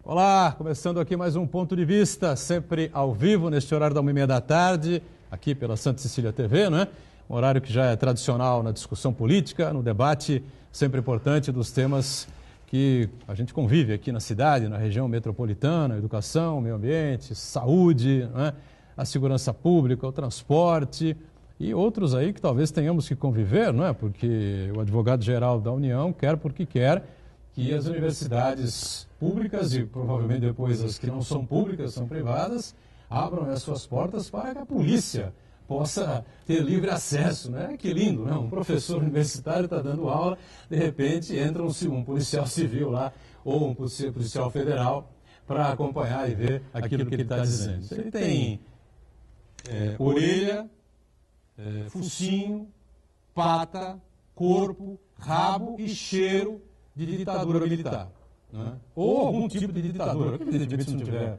Olá, começando aqui mais um Ponto de Vista, sempre ao vivo, neste horário da 1h30 da tarde, aqui pela Santa Cecília TV, né? Um horário que já é tradicional na discussão política, no debate sempre importante dos temas que a gente convive aqui na cidade, na região metropolitana, educação, meio ambiente, saúde, né? A segurança pública, o transporte e outros aí que talvez tenhamos que conviver, não é? Porque o advogado-geral da União quer porque quer que as universidades públicas e provavelmente depois as que não são públicas, são privadas, abram as suas portas para que a polícia possa ter livre acesso, né? Que lindo, né? Um professor universitário está dando aula, de repente entra um policial civil lá, ou um policial federal, para acompanhar e ver aquilo que ele está dizendo. Ele tem orelha, focinho, pata, corpo, rabo e cheiro de ditadura militar, né? Ou algum tipo de ditadura, que evidentemente se não tiver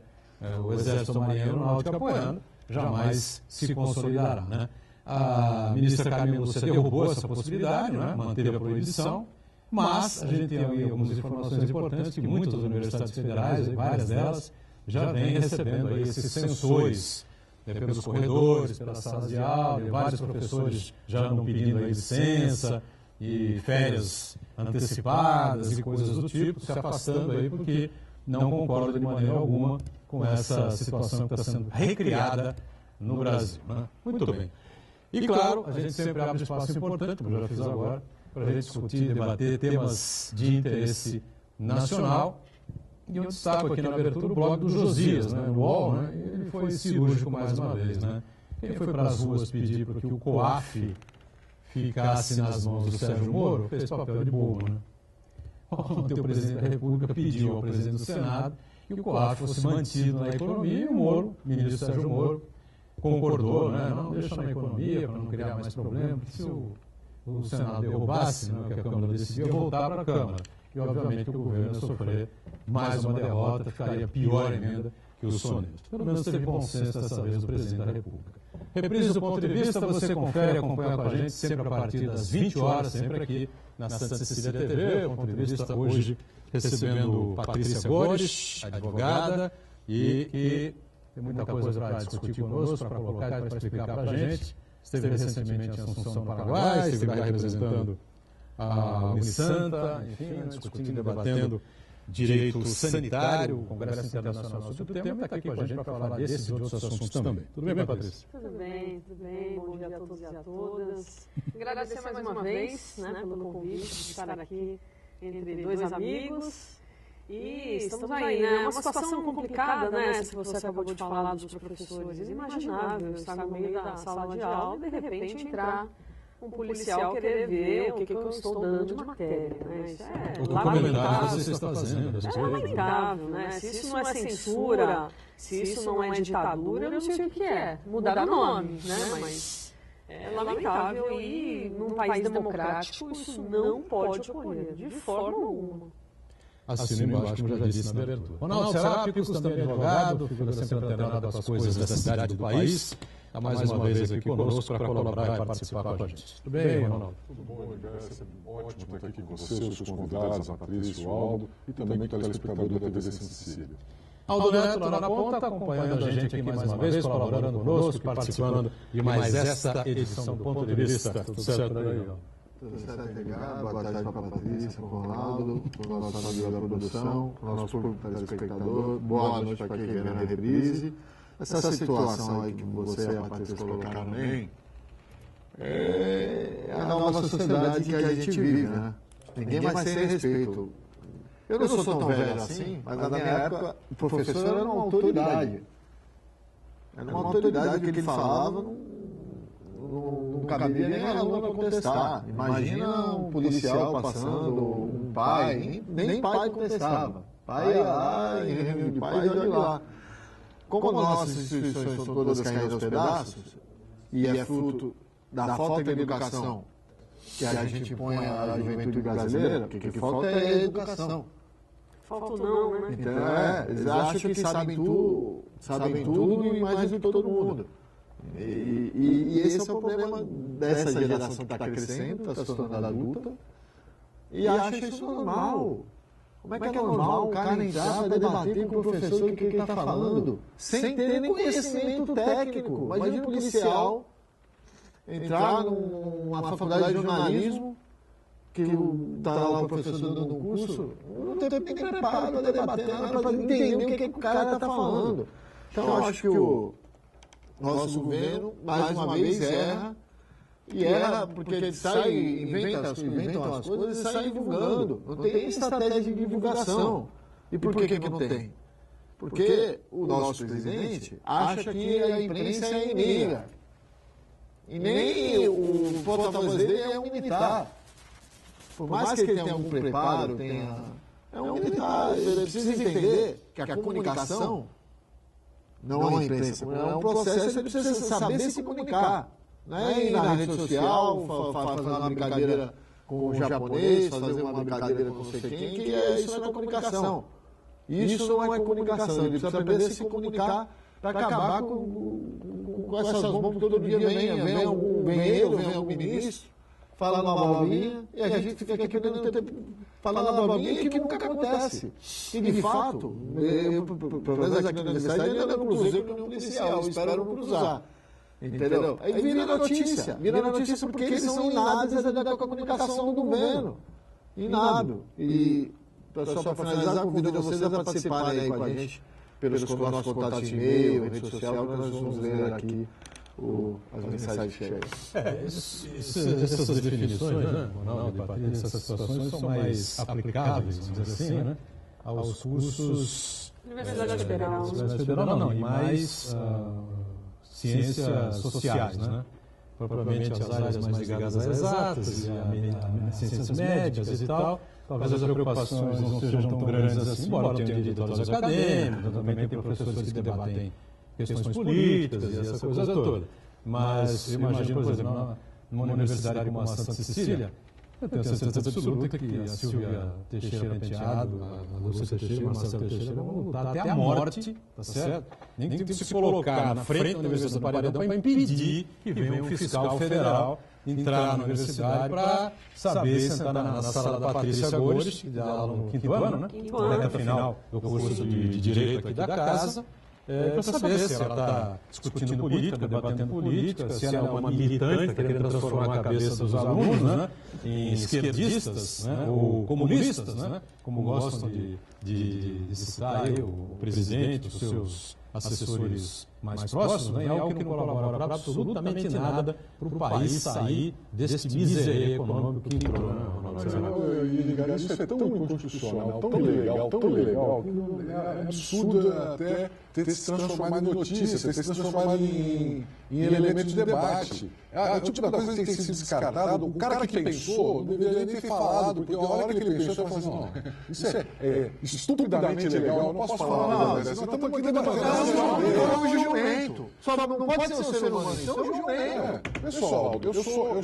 o Exército ou Marinha Aeronáutica apoiando, jamais se consolidará, né? A ministra Carmen Lúcia derrubou essa possibilidade, né? Manteve a proibição, mas a gente tem aí algumas informações importantes que muitas universidades federais, várias delas, já vêm recebendo aí esses sensores pelos corredores, pelas salas de aula, e vários professores já andam pedindo aí licença e férias antecipadas e coisas do tipo, se afastando aí porque não concordam de maneira alguma com essa situação que está sendo recriada no Brasil, né? Muito bem. E claro, a gente sempre abre espaço importante, como eu já fiz agora, para a gente discutir, debater temas de interesse nacional. E eu destaco aqui na abertura o blog do Josias, né, no UOL, né? Ele foi cirúrgico mais uma vez, né? Quem foi para as ruas pedir para que o COAF ficasse nas mãos do Sérgio Moro, fez papel de bobo, né? Ontem o presidente da República pediu ao presidente do Senado que o COAF fosse mantido na economia e o Moro, o ministro Sérgio Moro, concordou, né? Não, deixa na economia para não criar mais problema, porque se o Senado derrubasse, né, que a Câmara decidia, voltar para a Câmara. E, obviamente, o governo ia sofrer mais uma derrota, ficaria pior ainda que o soneto. Pelo menos teve bom senso dessa vez o presidente da República. Reprise do Ponto de Vista, você confere, acompanha com a gente sempre a partir das 20 horas, sempre aqui na Santa Cecília TV. O Ponto de Vista hoje recebendo Patrícia Gores, advogada, e que tem muita coisa para discutir conosco, para colocar e para explicar para a gente. Esteve recentemente em Assunção, no Paraguai, esteve lá representando a Unisanta, enfim, discutindo e debatendo direito sanitário, o Congresso Internacional sobre o tema, e está aqui com a gente para falar desses e outros assuntos também. Tudo bem, Patrícia? Tudo bem, tudo bem. Bom dia a todos e a todas. Agradecer mais uma vez, né, pelo convite de estar aqui entre dois amigos. E estamos aí, né? Uma situação complicada, né? Se você acabou de falar dos professores, inimaginável estar no meio da sala de aula e de repente entrar um policial querer ver o que eu estou dando de matéria, né? Isso é lamentável. Você está fazendo, é lamentável, né? Se isso não é censura, se isso não é ditadura, eu não sei o que é. Mudar o nome, né? Mas é lamentável e num país democrático isso não pode ocorrer, de forma alguma. Assino embaixo, como já disse na abertura. Ronaldo Serápicos, também advogado, figura sempre antenado com as coisas da cidade do país. Está mais uma vez aqui conosco para colaborar e participar com a gente. Tudo bem, Ronaldo? Tudo bom, é sempre ótimo estar aqui com você, os seus convidados, a Patrícia, o Aldo, e também com o telespectador da TV Santa Cecília. Aldo Neto, lá na ponta, acompanhando a gente aqui mais uma vez, colaborando conosco, participando de mais esta edição do Ponto de Vista. Tudo certo por aí, Aldo? Tudo certo, obrigado. Boa tarde para a Patrícia, para o Ronaldo, para o nosso amigo da produção, para o nosso público telespectador. Boa noite para quem vê na reprise. Essa situação aí que você e a Patrícia colocaram também é a nova sociedade que a gente vive, né? Ninguém mais tem respeito. Eu não sou tão velho assim, mas na minha época o professor era uma autoridade. Era uma autoridade, que ele falava não caberia nem a aluno contestar. Imagina um policial passando, um pai, nem pai contestava. Pai ia lá, em reunião de pais, olha lá. Como nossas instituições são todas caídas aos pedaços, e é fruto da falta de educação que a gente põe à juventude brasileira, o que falta é a educação. Falta não, né? Então, eles acham que sabem tudo e mais do que todo mundo. E esse é o problema dessa geração que está crescendo, está se tornando adulta, e acha isso normal. Como é que é normal um cara entrar para debater com o professor o que ele está falando, sem ter nem conhecimento técnico? Imagina um policial entrar numa faculdade de jornalismo, que está lá o professor dando um curso, não tem nem preparo para debater nada, para entender o que o cara está falando. Então, eu acho que o nosso governo, mais uma vez, erra. E erra porque ele sai, inventam as coisas e sai divulgando. Não tem estratégia de divulgação. E por que não tem? Porque o nosso presidente acha que a imprensa é inimiga. E nem o porta-voz dele é um militar. Por mais que ele tenha algum preparo, é um militar. Ele precisa entender que a comunicação, não a imprensa, é um processo, ele precisa saber se comunicar. Não é ir na rede social, fazer uma brincadeira com o japonês, fazer uma brincadeira com não sei quem, que isso não é comunicação. Isso não é comunicação. Ele precisa aprender a se comunicar para acabar com essas bombas que todo dia vem algum ministro, fala uma abobrinha, e a gente fica aqui falando abobrinha que nunca acontece. E de fato, eu, pelo menos aqui na universidade, ainda não cruzei com nenhum policial, espero não cruzar. Entendeu? Aí vira notícia porque eles são inábeis da comunicação do governo. Inábil. E, só para finalizar, convido vocês a participarem aí com a gente pelos nossos contatos de e-mail, rede social, que nós vamos ler aqui as mensagens que chegam. Essas definições, né, essas situações são mais aplicáveis, vamos dizer assim, né, aos cursos... Universidade Federal. Não, e mais... ciências sociais, né? Propriamente as áreas mais ligadas às exatas, e às ciências médicas e tal. Talvez as preocupações não sejam tão grandes assim, embora tenham editores acadêmicos, também tem professores que debatem questões políticas e essa coisa toda. Mas eu imagino, por exemplo, numa universidade como a Santa Cecília, eu tenho certeza absoluta que a Silvia Teixeira Penteado, a Lúcia Teixeira, a Marcela Teixeira vão lutar até a morte, tá certo? Nem tem que se colocar na frente da Universidade do Paredão para impedir que venha um fiscal federal entrar na universidade para saber sentar na sala da Patrícia Gomes, que dá aula no quinto ano, né? Na reta final do curso de Direito aqui da casa, para saber se ela está discutindo política, debatendo política, se ela é uma militante querendo transformar a cabeça dos alunos, né, em esquerdistas, né, ou comunistas, né, como gostam de citar aí o presidente, os seus assessores mais próximos, né, é algo que não colabora para absolutamente nada para o país sair desse miséria econômico que entrou. Isso é tão inconstitucional, tão ilegal, que é absurdo até ter se transformado em notícia, ter se transformado em elemento de debate. É o tipo da coisa que tem que ser descartado. O cara que pensou deveria nem ter falado, porque a hora que ele pensou, ele falou assim, não, isso é estupidamente legal, eu não posso falar. Nós estamos aqui debatendo. É um jumento. Só não pode ser um ser humano, isso é um jumento. Pessoal, eu sou eu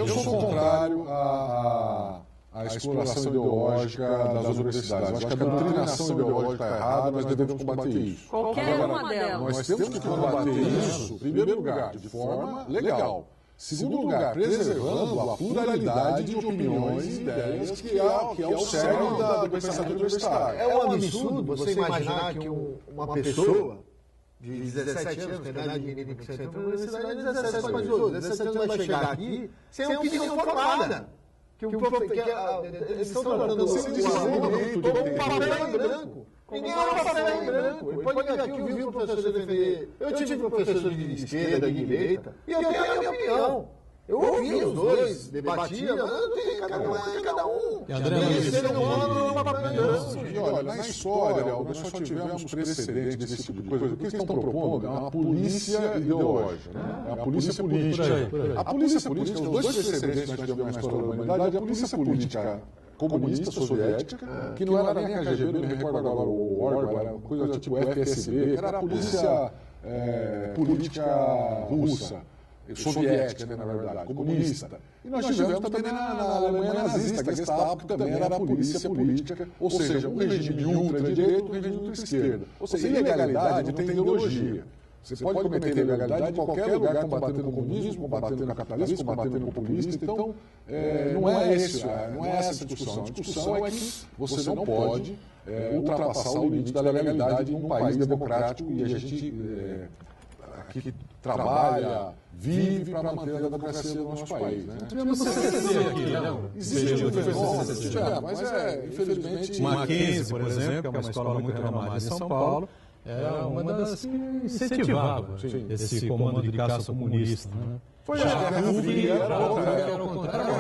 sou contrário à exploração ideológica das universidades. Acho que a doutrinação ideológica está errada, nós devemos combater isso. Qualquer uma delas. Nós temos que combater isso, em primeiro lugar, de forma legal. Segundo lugar, preservando a pluralidade de opiniões e ideias que é o cerne do pensamento universitário. É um absurdo você imaginar que uma pessoa de 17 anos, tem idade mínima que você entra na universidade, 17 para 18, 17 anos vai chegar aqui sem opinião formada. Eles estão trabalhando um papel em branco. Ninguém é um papel em branco. Ele pode vir aqui ouvir o professor defender. Eu tive professor de esquerda, de direita, e eu tenho a minha opinião. Eu ouvi os dois, debatia, mas eu tenho cada um. Olha, na história, nós só tivemos precedentes desse tipo de coisa. O que eles estão propondo é uma polícia ideológica, é a polícia política. A polícia política, os dois precedentes que nós tivemos na história da humanidade, é a polícia política comunista soviética, que não era nem a KGB, não me recordo agora o órgão, era uma coisa tipo FSB, que era a polícia política russa. Soviética, na verdade, comunista. E nós tivemos também na Alemanha nazista, a Gestapo, que também era a polícia política, ou seja, um regime de ultra-direita e um regime de ultra-esquerda. Ou seja, ilegalidade não tem ideologia. Você pode cometer ilegalidade em qualquer lugar, combatendo o comunismo, combatendo o capitalismo, combatendo o populista. Então, não é essa a discussão. A discussão é que você não pode ultrapassar o limite da legalidade num país democrático e a gente aqui trabalha, vive para manter a democracia do nosso país. Né? Tivemos CCC aqui, não? Existe um fenômeno, mas infelizmente... Mackenzie, por exemplo, que é uma escola muito renomada em São Paulo, era uma das que incentivava esse comando de caça comunista. Né? Foi a Guerra Fria, era o contrário.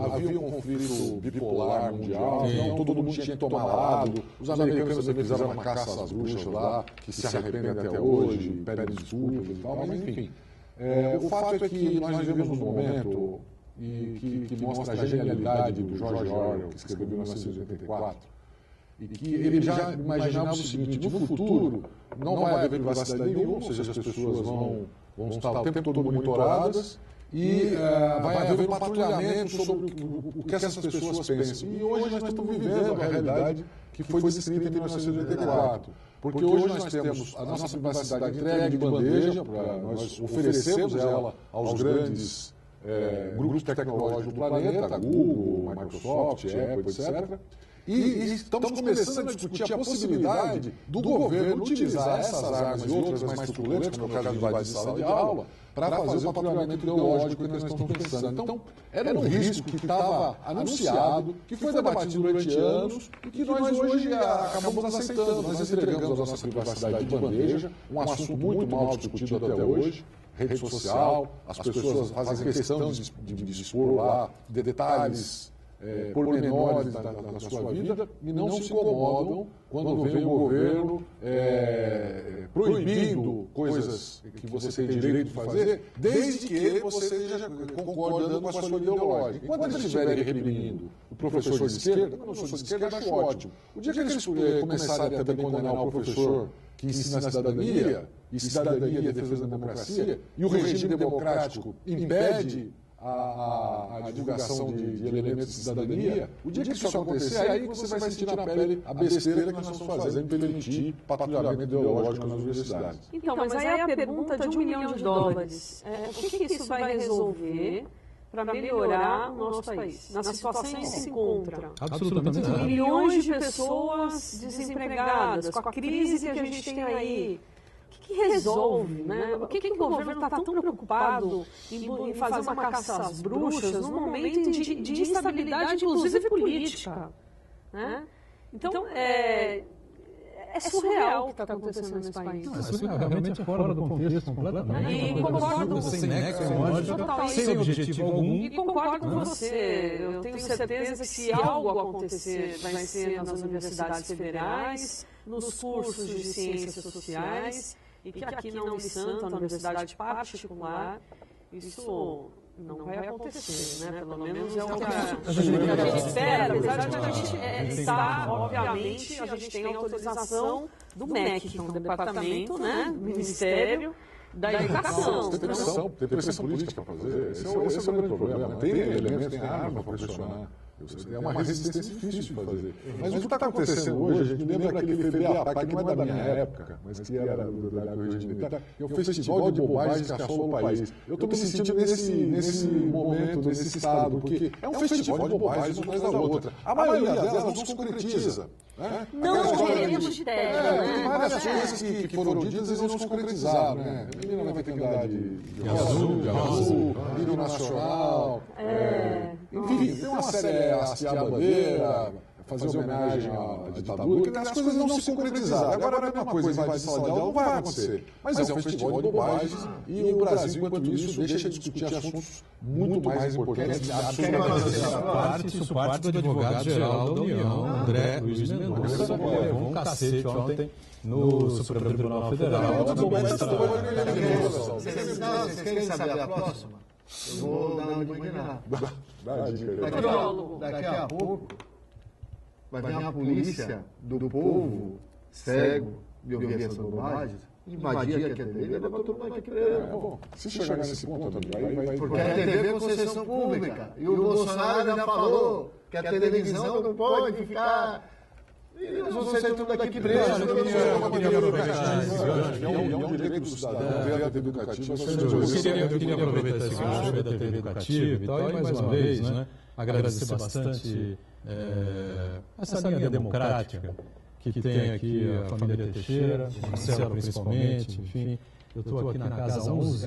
Havia um conflito bipolar mundial, então todo mundo tinha que tomar lado. Os americanos também fizeram uma caça às bruxas lá, que se arrependem até hoje, pedem desculpas e tal, mas enfim. O fato é que nós vivemos um momento que mostra a genialidade do George Orwell, que escreveu em 1984, e que ele já imaginava o seguinte: no futuro não vai haver privacidade nenhuma, ou seja, as pessoas vão estar o tempo todo monitoradas e vai haver um patrulhamento sobre o que essas pessoas pensam. E hoje nós estamos vivendo a realidade que foi descrita em 1984. Porque hoje nós temos a nossa privacidade entregue de bandeja, nós oferecemos ela aos grandes grupos tecnológicos do planeta, Google, Microsoft, Apple, etc., e estamos começando a discutir a possibilidade do governo utilizar essas armas e outras mais truculentas, como é o caso de invasão de sala de aula, para fazer o patrulhamento ideológico que nós estamos pensando. Então, era um risco que estava anunciado, que foi debatido durante anos e que nós hoje acabamos aceitando. Nós entregamos a nossa privacidade de bandeja, um assunto muito mal discutido até hoje, rede social, as pessoas fazem questão de expor lá detalhes pormenores da sua vida e não se incomodam quando vem o governo proibindo coisas que você tem direito de fazer, desde que você esteja concordando com a sua ideológica. Enquanto eles estiverem reprimindo o professor de esquerda, eu não sou de esquerda, acho ótimo. O dia que eles começarem a também condenar o professor que ensina a cidadania, e cidadania e defesa da democracia, e o regime democrático impede a divulgação de elementos de cidadania, o dia que isso acontecer, é aí que você vai sentir na pele a besteira que nós estamos fazendo em permitir patrulhamento ideológico nas universidades. Então, mas aí a pergunta de $1 milhão, o que isso vai resolver para melhorar o nosso país, na situação em que se encontra? Absolutamente nada. Milhões de pessoas desempregadas, com a crise que a gente tem aí. O que resolve, né? Por que o governo está tão preocupado em fazer uma caça às bruxas num momento de instabilidade, inclusive política? Né? Então, é surreal o que está acontecendo nesse país. Não, é surreal, realmente é fora do contexto completamente. E concordo, sem nexo, sem objetivo algum. E concordo com você. Eu tenho certeza que se algo acontecer, vai ser nas universidades federais, nos cursos de ciências sociais, e que aqui na Unisanta, na universidade particular, isso não vai acontecer, né? Pelo menos é o que a gente espera, apesar de a gente estar, obviamente, a gente tem autorização do MEC, que é um departamento, né, do Ministério da Educação. Tem pressão política para fazer. Esse é o grande problema. Tem elementos, tem arma para pressionar. É uma resistência difícil de fazer. Mas o que está acontecendo hoje, a gente lembra aquele FBAPAC, que não é da minha época, mas que era do regime militar, que é um festival de bobagens que assola o país. Eu estou me sentindo nesse momento, nesse estado, porque é um festival de bobagens uma atrás da outra. A maioria delas não se concretiza. Né? Não queremos de tédio. Tem várias coisas que foram ditas e não se concretizaram. Né? A menina vai ter que andar de azul, hino nacional. Enfim, tem uma série, hastear a bandeira, fazer homenagem à ditadura, que as coisas não se concretizaram. Agora a mesma coisa, invadir sala de aula não vai acontecer. Mas é um festival de bobagens e o Brasil, enquanto isso, deixa de discutir assuntos muito mais importantes. Isso parte do advogado-geral da União, André Luiz Mendonça, que levou um cacete ontem no Supremo Tribunal Federal. Vocês querem saber a próxima? Eu vou dar uma dica. Daqui a pouco vai vir a polícia do povo cego de ouvir essas bobagens, invadir a TV e levar todo mundo aqui preso. Se chegar nesse ponto, vai. Porque a TV é concessão pública. E o Bolsonaro já falou que a televisão não pode ficar E nós vamos sair tudo daqui preso. Eu queria aproveitar esse gancho. É um direito do cidadão, oferta educativa. Eu queria aproveitar esse gancho da TV educativa e tal, e mais uma vez, né, agradecer bastante essa linha democrática que tem aqui a família Teixeira, o Marcelo principalmente, enfim. Eu estou aqui na casa 11,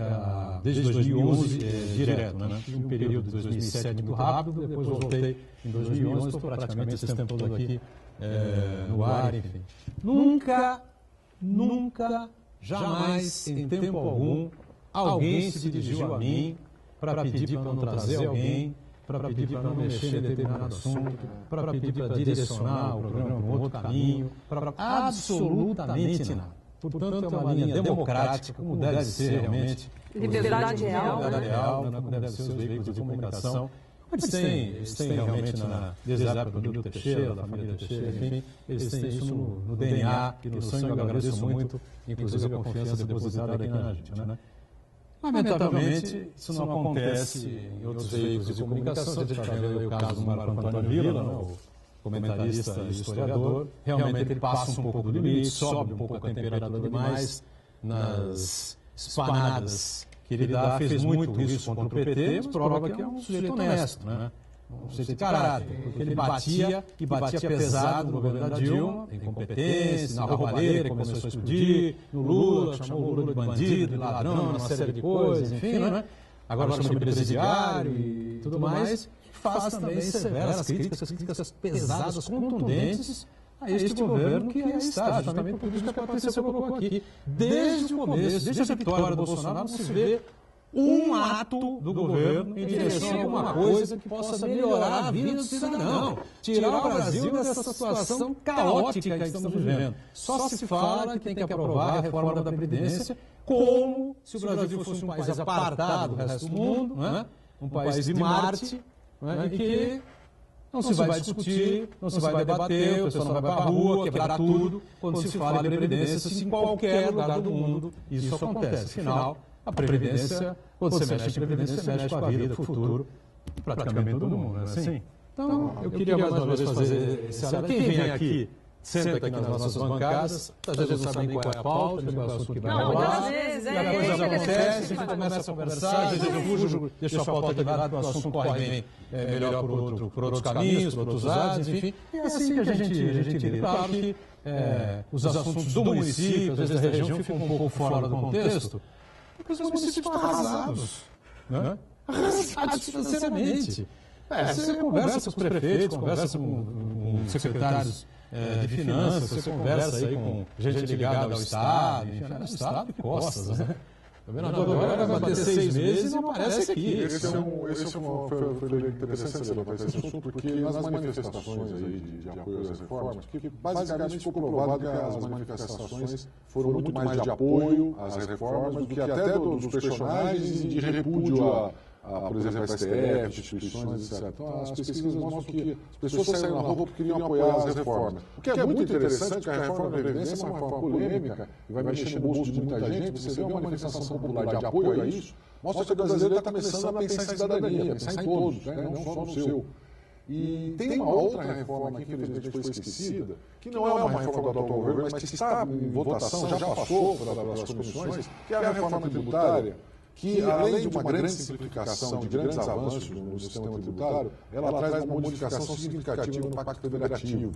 desde 2011, direto, né? Tive um período de 2007 muito rápido, depois voltei em 2011, estou praticamente esse tempo todo aqui no ar, enfim. Nunca, jamais, em tempo algum, alguém se dirigiu a mim para pedir para não trazer alguém, para pedir para não mexer em determinado assunto, para pedir para direcionar o programa para um outro caminho, para absolutamente nada. Portanto, é uma linha democrática, como deve ser realmente. Liberdade real. Liberdade real, como deve ser os veículos de comunicação. Eles têm realmente, desde a época do Nilton Teixeira, da família Teixeira, enfim, eles têm isso no DNA e no sangue. Eu agradeço muito, inclusive, a confiança depositada aqui na gente. Né? Lamentavelmente, isso não acontece em outros veículos de comunicação. A gente está vendo aí o caso do Marco Antônio Villa, o comentarista e historiador. Realmente ele passa um pouco do limite, sobe um pouco a temperatura demais nas espanadas que ele dá. Fez muito isso contra o PT, mas prova que é um sujeito honesto, né? Um sujeito de caráter, porque ele batia pesado no governo da Dilma, em competência, na roubalheira, que começou a explodir, no Lula, chamou o Lula de bandido, de ladrão, uma série de coisas, enfim, né? Agora chama de presidiário e tudo mais. Faz também severas críticas pesadas, contundentes a este governo que aí está, justamente por isso que a Patrícia colocou aqui. Desde o começo, desde a vitória do Bolsonaro, não se vê um ato do governo em direção a alguma coisa que possa melhorar a vida do cidadão, tirar o Brasil dessa situação caótica que estamos vivendo. Só se fala que tem que aprovar a reforma da Previdência como se o Brasil fosse um país apartado do resto do mundo, né? Um país de Marte, né? E que não se vai discutir, não se vai debater, o pessoal não vai para a rua, quebrar tudo, quando se fala de Previdência, assim, em qualquer lugar do mundo, isso acontece. Afinal, a Previdência, quando você mexe em Previdência, você mexe com a vida, com o futuro, praticamente todo mundo, não é assim? Então, eu queria mais uma vez fazer esse alerta. Quem vem aqui, senta aqui nas nossas bancadas, às vezes não sabe nem qual é a pauta, nem qual é o assunto que vai rolar, e a coisa acontece, a gente começa a conversar, às vezes eu fujo, deixo a pauta de lado, porque o assunto corre bem melhor por outros caminhos, por outros lados, enfim. E é assim que a gente lida. Claro que os assuntos do município, às vezes da região, ficam um pouco fora do contexto, porque os municípios estão arrasados, né? Arrasados financeiramente. Você conversa com os prefeitos, conversa com secretários de finanças, você conversa aí com gente ligada ao Estado, enfim, o Estado de costas, né? O governador agora vai bater 6 meses e não aparece aqui. Esse foi interessante você levantar esse assunto, porque nas manifestações aí de apoio às reformas, que basicamente ficou provado que as manifestações foram muito mais de apoio às reformas do que até dos personagens e de repúdio por exemplo, a STF, instituições, etc. Então, as pesquisas mostram que as pessoas saíram na rua porque queriam apoiar as reformas. O que é muito interessante, porque a reforma da Previdência é uma reforma polêmica e vai mexer no bolso de muita gente. Você vê uma manifestação popular de apoio a isso, mostra que o brasileiro está começando a pensar em cidadania, pensar em todos, né? Não só no seu. E tem uma outra reforma que infelizmente foi esquecida, que não é uma reforma do atual governo, mas que está em votação, já passou pelas comissões, que é a reforma tributária, que, além de uma grande simplificação, de grandes avanços no sistema tributário, ela traz uma modificação significativa no Pacto Federativo,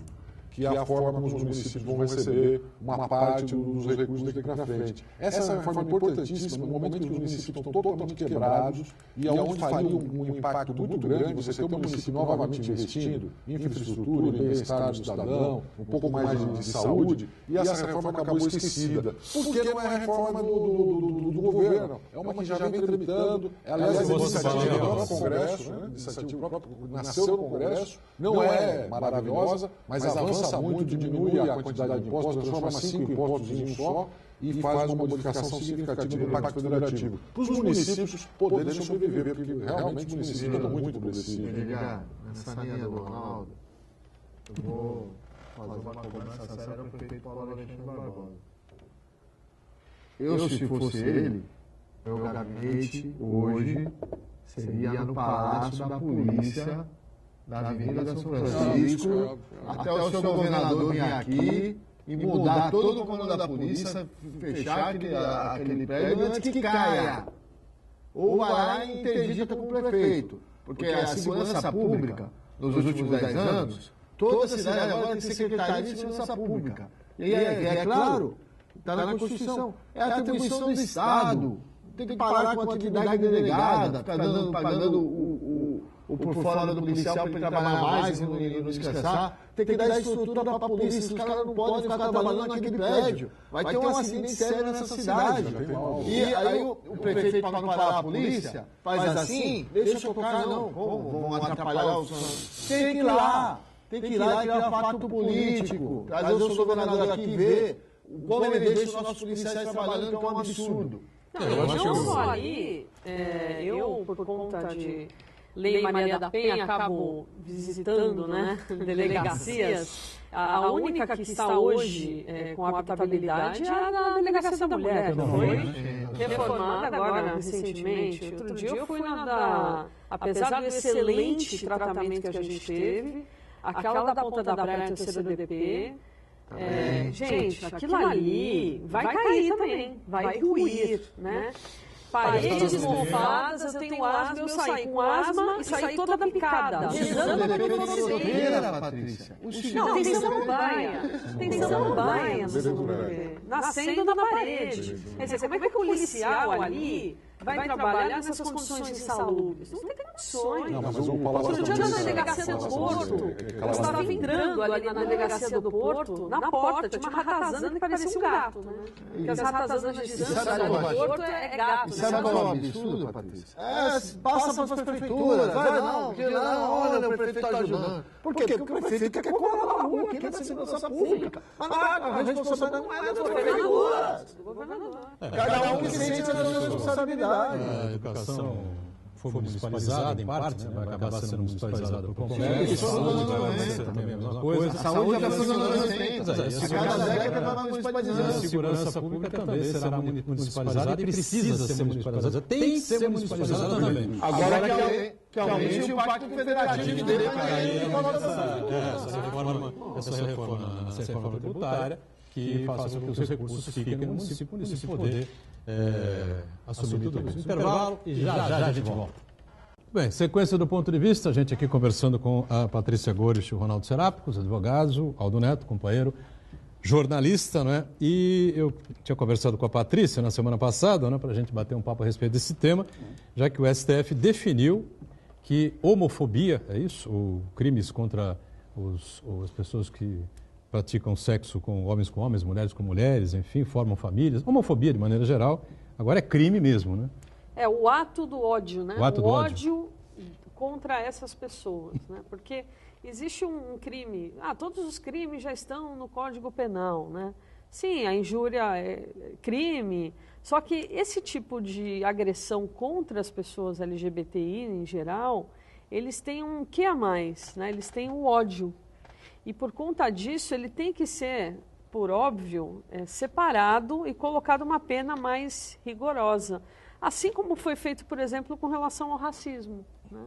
que é a forma como os municípios vão receber uma parte dos recursos daqui para frente. Essa é uma reforma importantíssima no momento em que os municípios estão totalmente quebrados e onde faria um impacto muito grande você ter o município novamente investindo em infraestrutura, em bem-estar do cidadão, um pouco mais de saúde, e essa reforma acabou esquecida. Porque não é a reforma do governo, é uma que já vem tramitando, aliás, a iniciativa do próprio Congresso, né? Iniciativa própria, nasceu no Congresso, não é maravilhosa, mas avança muito, diminui a quantidade de impostos, transforma 5 impostos em um só e faz uma modificação significativa no Pacto Federativo. Para os municípios poderem sobreviver, porque realmente os municípios estão muito empobrecidos. Nessa linha do Ronaldo, eu vou fazer uma cobrança séria ao prefeito Paulo Alexandre Barbosa. Eu, se fosse ele, meu gabinete hoje seria no Palácio da Polícia da Avenida São Francisco, até o senhor governador vir aqui e mudar todo o comando da polícia, fechar aquele prédio antes que caia. Ou vai lá e interdita com o prefeito. Porque a segurança pública, nos últimos 10 anos, toda a cidade agora tem secretaria de segurança pública. E é claro, está na Constituição, é a atribuição do Estado. Tem que parar com a atividade delegada, ficar pagando o por fora do policial para ele trabalhar mais e não estressar. Tem que dar estrutura para a polícia, os caras não podem ficar trabalhando naquele prédio. Vai ter um acidente sério nessa cidade. E aí o prefeito, para não parar a polícia, faz assim, deixa tocar, não, vão atrapalhar os... Tem que ir lá e criar fato político, trazer o seu governador aqui e ver como ele deixa os nossos policiais trabalhando, que é um absurdo. Não só ali, eu, por conta de Lei Maria da Penha, acabo visitando, né, delegacias. A única que está hoje com habitabilidade é a Delegacia da Mulher, que foi reformada agora recentemente. Outro dia eu fui na da... Apesar do excelente tratamento que a gente teve, aquela da Ponta da Praia, terceira DP... gente, aquilo ali vai cair também, vai ruir, né? Paredes desmontadas, eu tenho asma, eu saí com asma e saí toda picada. Rezando para que não fosse Patrícia. Não, tem samambaia. Tem samambaia nascendo na parede. Quer dizer, como é que o policial ali vai trabalhar nessas condições insalubres? Não tem condições. Outro dia na delegacia do Porto, eu estava entrando ali na delegacia do Porto, na porta tinha uma ratazana que parecia um gato, né? Porque as ratazanas de Santos do Porto é gato. Sabe qual é o absurdo, Patrícia? Passa para as prefeituras. Olha, o prefeito está ajudando. Por quê? Porque o prefeito quer colar na rua, quer da segurança pública. Mas a responsabilidade não é do governador. Cada um que sente a sua responsabilidade. A educação foi municipalizada, em parte, né? Vai acabar sendo municipalizada por completo. Saúde também é a mesma coisa. Saúde já foi municipalizada. Cada década vai municipalizando. Segurança pública também será municipalizada e precisa ser municipalizada. Tem que ser municipalizada também. Agora que aumente o Pacto Federativo dele essa reforma tributária que faça com que os recursos fiquem no município, o município poder assumir tudo isso. Intervalo e já a gente volta. Bem, sequência do ponto de vista, a gente aqui conversando com a Patrícia Gomes e o Ronaldo Serápico, os advogados, o Aldo Neto, companheiro, jornalista, não é? E eu tinha conversado com a Patrícia na semana passada, né, para a gente bater um papo a respeito desse tema, já que o STF definiu que homofobia, é isso? Ou crimes contra as pessoas que praticam sexo com homens, mulheres com mulheres, enfim, formam famílias, homofobia de maneira geral, agora é crime mesmo, né? É o ato do ódio, né? O ato do ódio contra essas pessoas, né? Porque existe um crime, todos os crimes já estão no Código Penal, né? Sim, a injúria é crime, só que esse tipo de agressão contra as pessoas LGBTI em geral, eles têm um quê a mais, né? Eles têm o ódio. E por conta disso, ele tem que ser, por óbvio, separado e colocado uma pena mais rigorosa. Assim como foi feito, por exemplo, com relação ao racismo, né?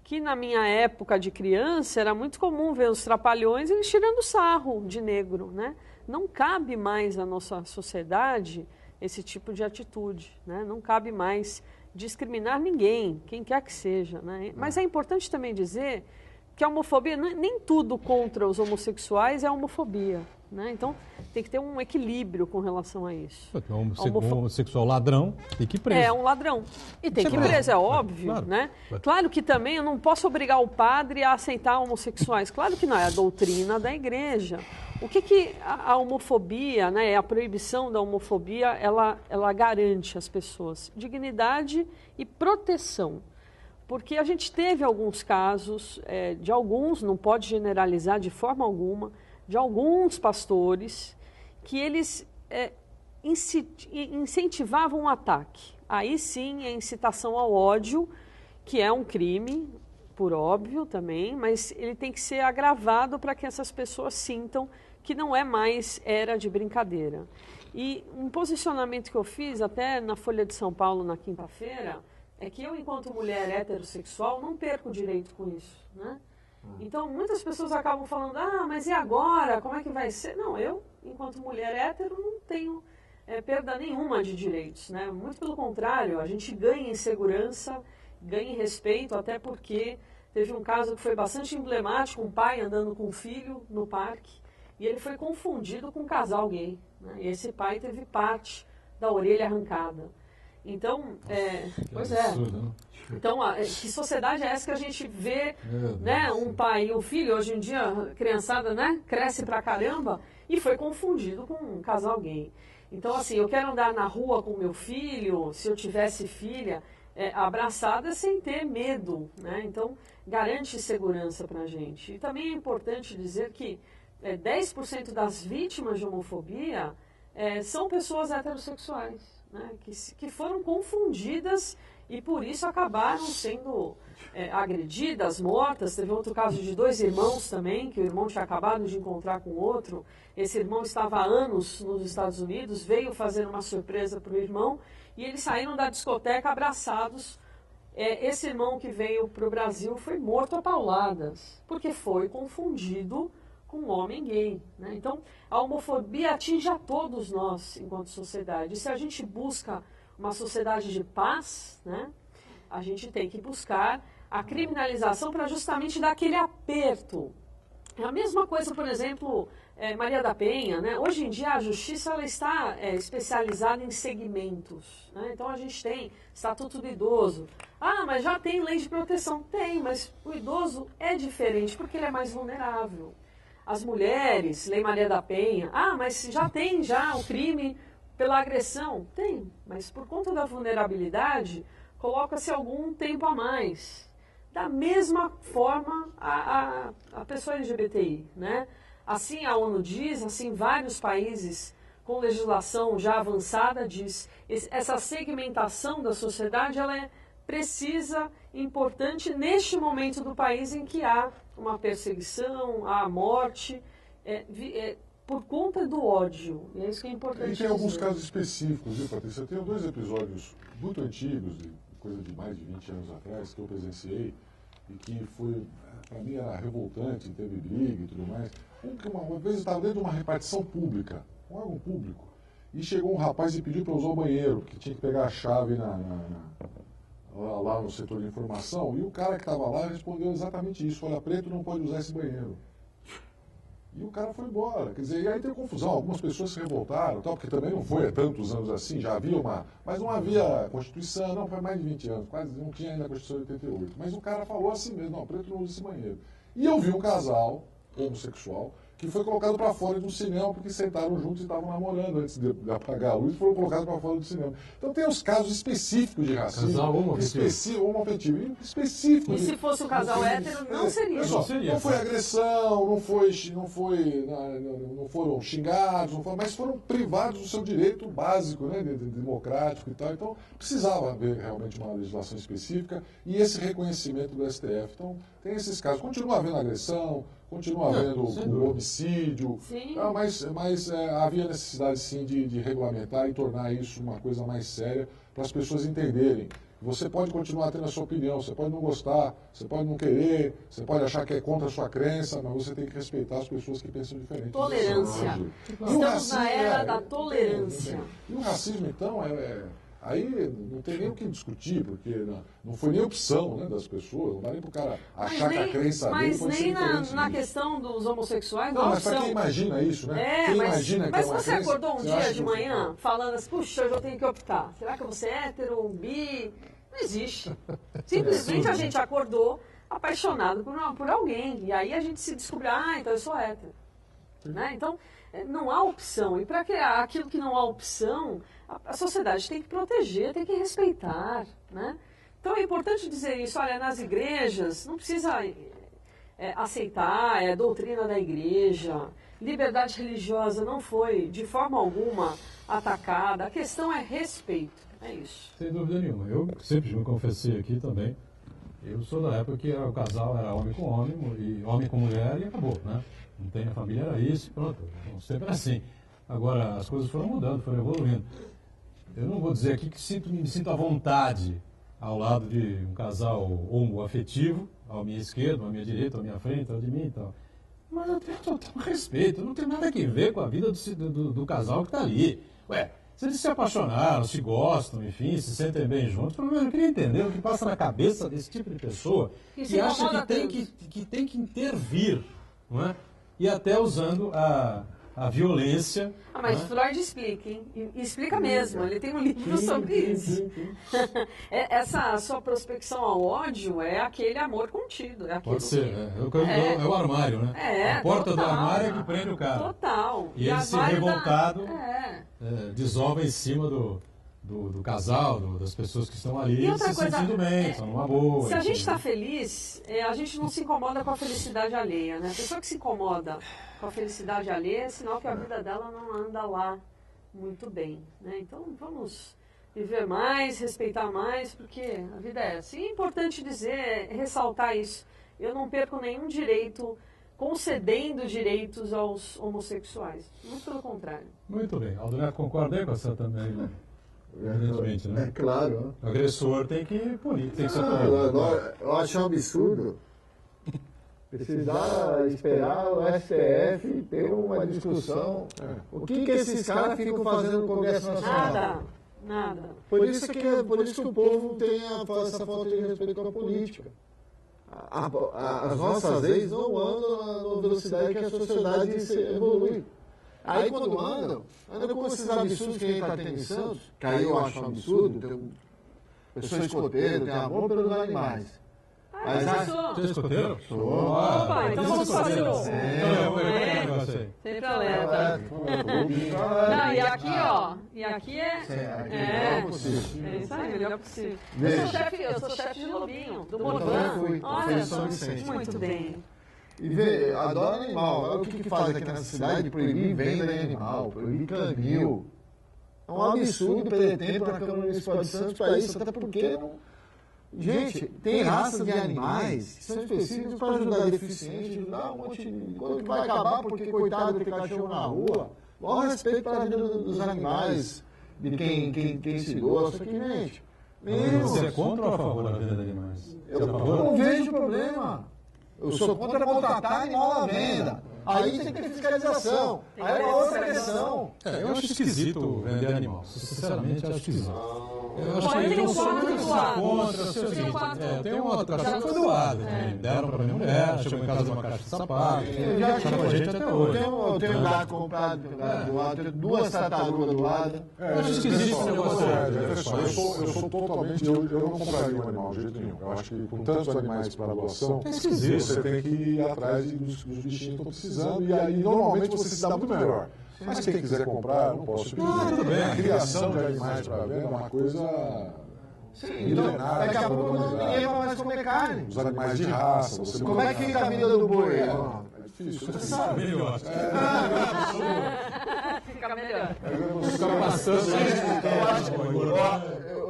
Que na minha época de criança era muito comum ver os trapalhões eles tirando sarro de negro, né? Não cabe mais à nossa sociedade esse tipo de atitude, né? Não cabe mais discriminar ninguém, quem quer que seja, né? Mas é importante também dizer que a homofobia, nem tudo contra os homossexuais é homofobia, né? Então, tem que ter um equilíbrio com relação a isso. Um homossexual ladrão tem que ir preso. É um ladrão. E tem que ir preso, é óbvio, claro, né? Claro que também eu não posso obrigar o padre a aceitar homossexuais. Claro que não, é a doutrina da igreja. O que a homofobia, né, a proibição da homofobia, ela garante às pessoas? Dignidade e proteção. Porque a gente teve alguns casos, de alguns, não pode generalizar de forma alguma, de alguns pastores que eles incentivavam o ataque. Aí sim, a incitação ao ódio, que é um crime, por óbvio também, mas ele tem que ser agravado para que essas pessoas sintam que não é mais era de brincadeira. E um posicionamento que eu fiz até na Folha de São Paulo na quinta-feira é que eu, enquanto mulher heterossexual, não perco direito com isso, né? Então, muitas pessoas acabam falando, mas e agora? Como é que vai ser? Não, eu, enquanto mulher hétero, não tenho perda nenhuma de direitos, né? Muito pelo contrário, a gente ganha em segurança, ganha em respeito, até porque teve um caso que foi bastante emblemático, um pai andando com um filho no parque, e ele foi confundido com um casal gay, né? E esse pai teve parte da orelha arrancada. Então, pois é. Absurdo, né? Então, que sociedade é essa que a gente vê, né, um pai e um filho, hoje em dia, a criançada, né, cresce pra caramba, e foi confundido com um casal gay. Então, assim, eu quero andar na rua com meu filho, se eu tivesse filha, abraçada sem ter medo, né? Então, garante segurança pra gente. E também é importante dizer que 10% das vítimas de homofobia são pessoas heterossexuais, né, que foram confundidas e por isso acabaram sendo agredidas, mortas. Teve outro caso de 2 irmãos também, que o irmão tinha acabado de encontrar com o outro. Esse irmão estava há anos nos Estados Unidos, veio fazer uma surpresa para o irmão e eles saíram da discoteca abraçados. Esse irmão que veio para o Brasil foi morto a pauladas, porque foi confundido com um homem gay, né? Então, a homofobia atinge a todos nós enquanto sociedade. E se a gente busca uma sociedade de paz, né, a gente tem que buscar a criminalização para justamente dar aquele aperto. É a mesma coisa, por exemplo, Maria da Penha, né? Hoje em dia a justiça ela está especializada em segmentos, né? Então a gente tem Estatuto do Idoso. Mas já tem lei de proteção. Tem, mas o idoso é diferente porque ele é mais vulnerável. As mulheres, Lei Maria da Penha, mas já tem o crime pela agressão? Tem, mas por conta da vulnerabilidade, coloca-se algum tempo a mais. Da mesma forma a pessoa LGBTI, né? Assim a ONU diz, assim vários países com legislação já avançada diz, essa segmentação da sociedade ela é precisa, importante neste momento do país em que há uma perseguição, há morte, por conta do ódio. E é isso que é importante. E tem alguns casos específicos, viu, Patrícia? Eu tenho 2 episódios muito antigos, de coisa de mais de 20 anos atrás, que eu presenciei, e que foi, para mim, era revoltante, teve briga e tudo mais. Uma vez eu estava dentro de uma repartição pública, um órgão público, e chegou um rapaz e pediu para usar o banheiro, que tinha que pegar a chave lá no setor de informação, e o cara que estava lá respondeu exatamente isso: olha, preto não pode usar esse banheiro. E o cara foi embora. Quer dizer, e aí teve confusão, algumas pessoas se revoltaram, tal, porque também não foi há tantos anos assim, já havia mas não havia Constituição, não, foi mais de 20 anos, quase não tinha ainda a Constituição de 88. Mas o cara falou assim mesmo: não, preto não usa esse banheiro. E eu vi um casal homossexual que foi colocado para fora de um cinema porque sentaram juntos e estavam namorando antes de apagar a luz e foram colocados para fora do cinema. Então tem os casos específicos de racismo. Casal homoafetivo. Específico. E se fosse um casal hétero, não seria. Não foi agressão, não foram xingados, mas foram privados do seu direito básico, né, democrático e tal. Então precisava haver realmente uma legislação específica e esse reconhecimento do STF. Então tem esses casos. Continua havendo agressão, continua havendo o homicídio, mas havia necessidade sim de regulamentar e tornar isso uma coisa mais séria para as pessoas entenderem. Você pode continuar tendo a sua opinião, você pode não gostar, você pode não querer, você pode achar que é contra a sua crença, mas você tem que respeitar as pessoas que pensam diferente. Tolerância. Estamos na era da tolerância. E o racismo, então, aí não tem nem o que discutir, porque não foi nem opção, né, das pessoas, não dá nem para o cara achar que a crença dele foi ser diferente. Mas nem na questão dos homossexuais, não, mas para quem imagina isso, né? Quem imagina mas que é uma você crença, acordou um dia de manhã falando assim, puxa, hoje eu tenho que optar. Será que eu vou ser hétero, bi? Não existe. Simplesmente a gente acordou apaixonado por alguém. E aí a gente se descobre, então eu sou hétero. Né? Então, não há opção. E para aquilo que não há opção, a sociedade tem que proteger, tem que respeitar. Né? Então é importante dizer isso. Olha, nas igrejas, não precisa aceitar, é a doutrina da igreja. Liberdade religiosa não foi, de forma alguma, atacada. A questão é respeito. É isso. Sem dúvida nenhuma. Eu sempre me confessei aqui também. Eu sou da época que o casal era homem com homem e homem com mulher e acabou, né? Não tem, a família era isso, pronto. Sempre assim. Agora, as coisas foram mudando, foram evoluindo. Eu não vou dizer aqui que me sinto à vontade ao lado de um casal homoafetivo, à minha esquerda, à minha direita, à minha frente, à de mim e tal. Mas eu tenho total respeito, não tem nada a ver com a vida do casal que está ali. Ué, se eles se apaixonaram, se gostam, enfim, se sentem bem juntos, pelo menos eu queria entender o que passa na cabeça desse tipo de pessoa que acha que tem que intervir, não é? E até usando a violência. Mas Freud explica, hein? E explica mesmo, ele tem um livro sobre isso. Essa sua prospecção ao ódio é aquele amor contido. É Pode ser, é o armário, né? A porta total, do armário é que prende o cara. Total. E ele se revoltado desova em cima do casal, das pessoas que estão ali se sentindo bem, estão numa boa. Se a gente está feliz, a gente não se incomoda com a felicidade alheia, né? A pessoa que se incomoda com a felicidade alheia é sinal que a vida dela não anda lá muito bem, né? Então vamos viver mais, respeitar mais, porque a vida é essa. E é importante dizer, ressaltar isso. Eu não perco nenhum direito concedendo direitos aos homossexuais. Muito pelo contrário. Muito bem. Aldo Neto, concorda aí com essa também, né? Evidentemente, né? É claro. O agressor tem que punir, tem que ser punido. Eu acho um absurdo precisar esperar o STF ter uma discussão. O que esses caras ficam fazendo no Congresso Nacional? Nada. Por isso que o povo tem essa falta de respeito com a política. As nossas leis não andam na velocidade que a sociedade evolui. Aí quando andam com esses absurdos que a gente está tendo em Santos, que aí eu acho um absurdo, eu sou escoteiro, tenho amor pelos animais. Mas Você é escoteiro? Sou. Opa, então vamos fazer o... Sempre alerta. Não, e aqui é isso aí, melhor possível. Eu sou chefe de lobinho, do Bordão. Olha, muito bem. E vê, adoro animal. Olha o que faz aqui nessa cidade, proibir venda de animal, proibir canil. É um absurdo perder tempo na Câmara Municipal de Santos para isso, até porque gente, tem raças de animais que são específicos para ajudar deficiente, ajudar um monte de... Quando vai acabar, porque coitado tem cachorro na rua, maior respeito para a vida dos animais, de quem se doa, só que, gente... Você é contra ou a favor da venda de animais? Eu não vejo problema. Eu sou contra maltratar animal à venda. Aí tem que ter fiscalização. Aí é uma outra questão. Eu acho esquisito vender animal. Sinceramente, acho esquisito. Eu acho Olha, que tem eu um sou quadro muito doado. contra. Tem um outro cachorro que foi doado. Deram pra minha mulher, chegou em casa de uma caixa de sapato. Já com a gente até hoje. Eu tenho um gato comprado, tenho duas tartarugas doadas. Eu acho esquisito esse negócio aí. Eu sou totalmente... Eu não compraria um animal de jeito nenhum. Eu acho que com tantos animais para doação, você tem que ir atrás dos bichinhos que estão precisando. E aí, normalmente, você se dá muito melhor. Mas quem quiser comprar, eu não posso pedir. Tudo bem. A criação de animais para venda é uma coisa... Então, daqui a pouco ninguém vai mais comer carne. Os animais de raça, você Como é que fica a vida do boi? É difícil. Você sabe. Melhor. Fica melhor. Fica passando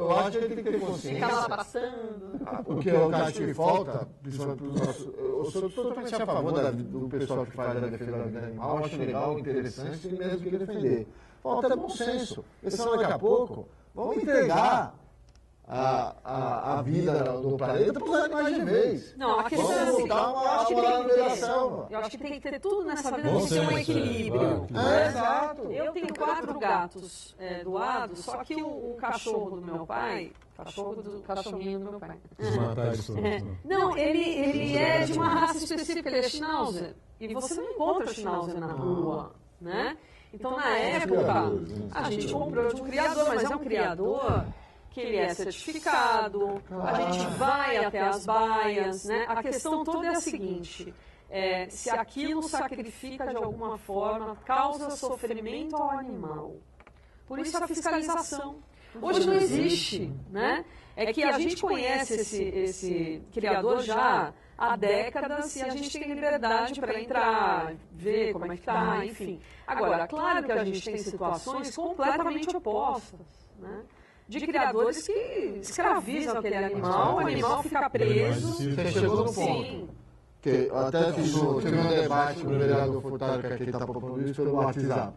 Eu acho que ele tem que ter consciência. Fica lá passando. O que eu acho que falta, principalmente para os nossos... Eu sou totalmente a favor do pessoal que faz a defesa da vida animal, acho legal, interessante, e mesmo que defender. Falta bom senso. Porque senão daqui a pouco vamos entregar a vida do planeta para os animais de vez. Não, a questão é Vamos assim, voltar eu acho que tem que liberação. eu acho que tem que ter tudo nessa vida, Bom tem que ter um senso, equilíbrio. claro. Exato. Eu tenho 4 gatos doados, só que o cachorro do meu pai, cachorrinho do meu pai. Desmatar isso tudo. Não, ele é de uma raça específica, ele é Schnauzer. E você não encontra Schnauzer na rua, né? Então, na época, a gente comprou de um criador, mas é um criador que ele é certificado, a gente vai até as baias, né? A questão toda é a seguinte, se aquilo sacrifica de alguma forma, causa sofrimento ao animal. Por isso a fiscalização. Hoje não existe, né? É que a gente conhece esse criador já há décadas e a gente tem liberdade para entrar, ver como é que está, enfim. Agora, claro que a gente tem situações completamente opostas, né? De criadores que escravizam aquele animal, o animal fica preso. Você chegou no ponto. Sim. Que eu até tive um debate com o vereador Furtado, que aqui está propondo isso pelo WhatsApp.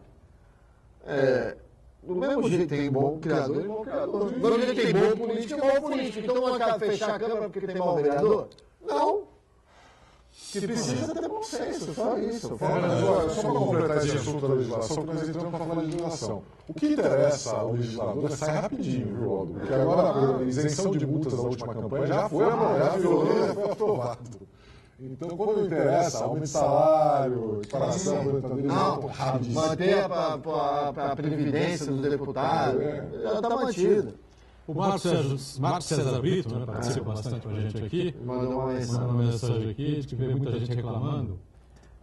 Do mesmo jeito tem bom criador e bom criador. Do mesmo jeito tem bom político e bom político. Então vamos fechar a Câmara porque tem mau vereador? Não. Que precisa ter bom senso, só isso. Só para completar esse assunto da legislação, que nós entramos para falar de legislação. O que interessa ao legislador é sair rapidinho, viu, Aldo? Porque agora a isenção de multas da última campanha já foi aprovado. Então, quando interessa, aumento de salário, separação, rapidinho. Manter a previdência dos deputados, já está mantida. O Marcos César Brito, né, participa bastante com a gente aqui, Mandou uma mensagem aqui, tive muita gente reclamando,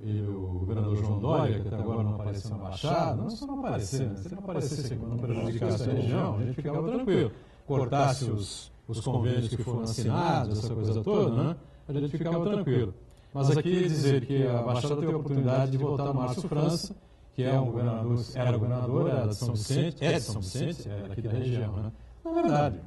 e o governador João Dória, que até agora não apareceu na Baixada, não só não aparecer, né? Se ele aparecesse aqui, não prejudicasse a região, a gente ficava tranquilo. Cortasse os convênios que foram assinados, essa coisa toda, né? A gente ficava tranquilo. Mas aqui dizer que a Baixada teve a oportunidade de votar no Márcio França, que é um governador, era governador, era de São Vicente, é daqui da região, né? Na verdade,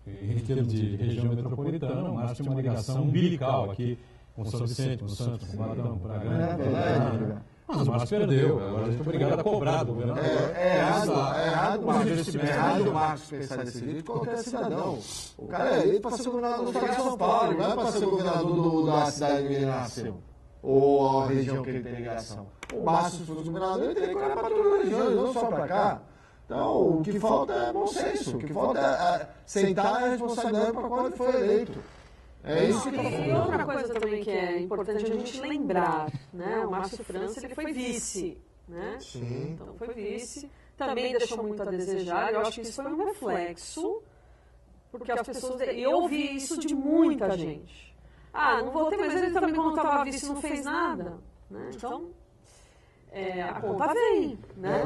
em termos de região metropolitana, o Márcio tinha uma ligação umbilical aqui com São Vicente, com Santos, com Badão, com Bragança. Mas o Márcio perdeu, agora a gente é obrigado a cobrar do governador. É errado o Marcos pensar desse jeito, qualquer cidadão. O cara é eleito para ser governador do estado de São Paulo, não é para ser governador da cidade que ele nasceu, ou a região que ele tem ligação. O Márcio, se fosse governador, ele teria que olhar para todas as regiões, não só para cá. Então, o que falta é bom senso, o que falta é sentar a responsabilidade para qual ele foi eleito. É isso que está falando. E outra coisa também que é importante a gente lembrar, né? O Márcio França, ele foi vice, né? Sim. Então, foi vice. Também deixou muito a desejar. Eu acho que isso foi um reflexo, porque as pessoas... Eu ouvi isso de muita gente. Ah, não votei, mas ele também, quando estava vice, não fez nada. Né? Então... a conta vem, né?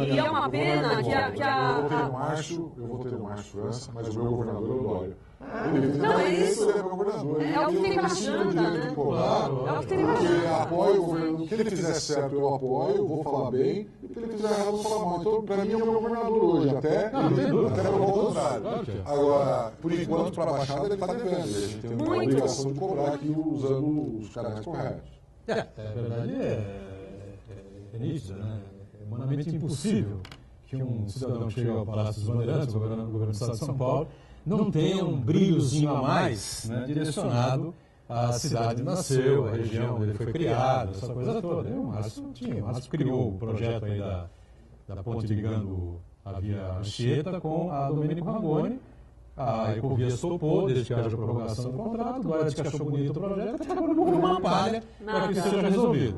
E é uma pena que a... Eu votei no Márcio França, mas o meu governador é o Dória. Não, é isso. Ele é governador. É o que tem na agenda, né? Claro. É o que tem na Porque agenda. apoio o governo. O que ele fizer certo, eu apoio, vou falar bem. E o que ele fizer errado, eu vou falar mal. Então, para mim, é o meu governador hoje. Até pelo contrário. Agora, por enquanto, para a Baixada, ele está devendo. A gente tem uma obrigação de cobrar aqui usando os canais corretos. A verdade é nítida, né? É humanamente impossível que um cidadão que chega ao Palácio dos Bandeirantes, o governo do Estado de São Paulo, não tenha um brilhozinho a mais, né, direcionado à cidade onde nasceu, à região onde ele foi criado, essa coisa toda. O Márcio criou o projeto aí da ponte ligando a Via Anchieta com a Domênico Rangoni. A Ecovias topou, desde que haja prorrogação do contrato, agora diz que achou bonito o projeto, até agora não houve uma palha para que isso seja resolvido.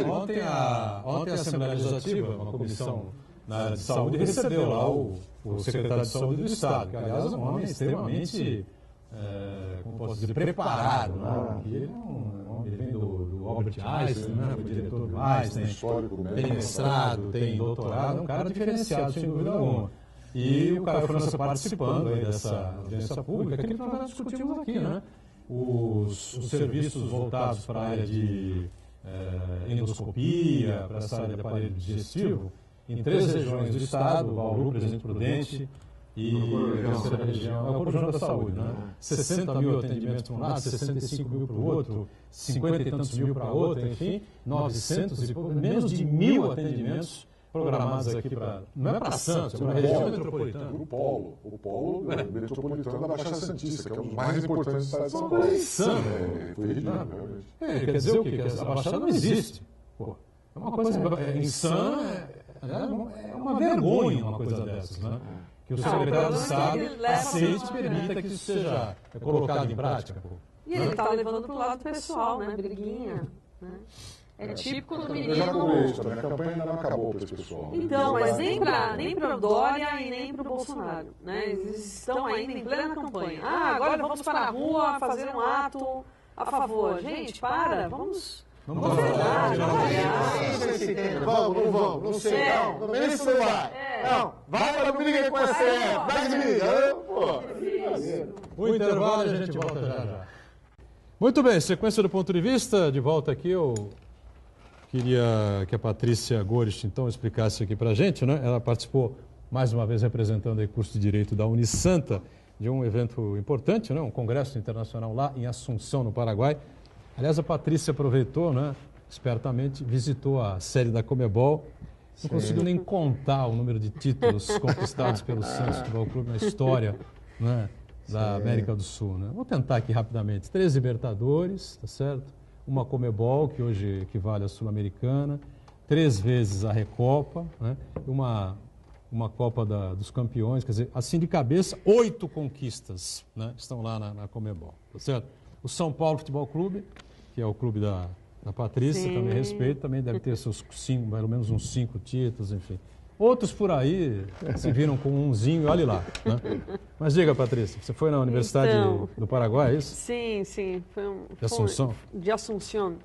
Ontem a Assembleia Legislativa, uma comissão na área de saúde, recebeu lá o secretário de Saúde do Estado, que aliás é um homem extremamente, como posso dizer, preparado. Né? Ele é um homem, ele vem do Albert Einstein, né? Foi diretor do Einstein, tem mestrado, tem doutorado, é um cara diferenciado, sem dúvida alguma. E o Caio França participando aí dessa audiência pública, aquilo que nós discutimos aqui, né? Os serviços voltados para a área de endoscopia, para essa área de aparelho digestivo, em 3 regiões do estado, Bauru, Presidente Prudente e a terceira região, é o Corpo da Saúde, né? 60 mil atendimentos para um lado, 65 mil para o outro, 50 e tantos mil para outro, enfim, 900 e pouco, menos de 1.000 atendimentos programados aqui para... Não é para Santos, é para a região metropolitana. O polo metropolitano da Baixada Santista, que é um dos mais importantes do estado de São Paulo. Foi ridículo, realmente. Quer dizer o quê? A Baixada não existe. Pô, é uma coisa insana, é uma vergonha uma coisa dessas, né? Que o secretário de Estado aceite e permita que isso seja colocado em prática. Pô. E ele está levando para o lado pessoal, né? Briguinha, né? É típico do menino. Eu já cobrei isso também, a campanha ainda não acabou para esse pessoal. Então, mas nem para o Dória e nem para o Bolsonaro. Né? Eles estão ainda em plena campanha. Ah, agora vamos para a rua fazer um ato a favor. Gente, vamos... Vamos, não vamos, não sei, não ministro não vai. Não, vai para briga com a STF, vai de briga. O intervalo a gente volta já. Muito bem, sequência do ponto de vista, de volta aqui, eu queria que a Patrícia Gorist, então, explicasse aqui para a gente, né? Ela participou, mais uma vez, representando o curso de Direito da Unisanta, de um evento importante, né? Um congresso internacional lá em Assunção, no Paraguai. Aliás, a Patrícia aproveitou, né? Espertamente, visitou a sede da Comebol, não conseguiu nem contar o número de títulos conquistados pelo Santos Futebol Clube na história, né? da América do Sul, né? Vou tentar aqui rapidamente. 3 Libertadores, tá certo? Uma Comebol, que hoje equivale à Sul-Americana, 3 vezes a Recopa, né? Uma Copa dos Campeões, quer dizer, assim de cabeça, 8 conquistas, né? Estão lá na Comebol, tá certo? O São Paulo Futebol Clube, que é o clube da Patrícia, Sim. também respeito, também deve ter seus 5, pelo menos uns 5 títulos, enfim. Outros por aí se viram com umzinho, olha lá, né? Mas diga, Patrícia, você foi na Universidade do Paraguai, é isso? Sim, sim. De Assunção? De Assunção.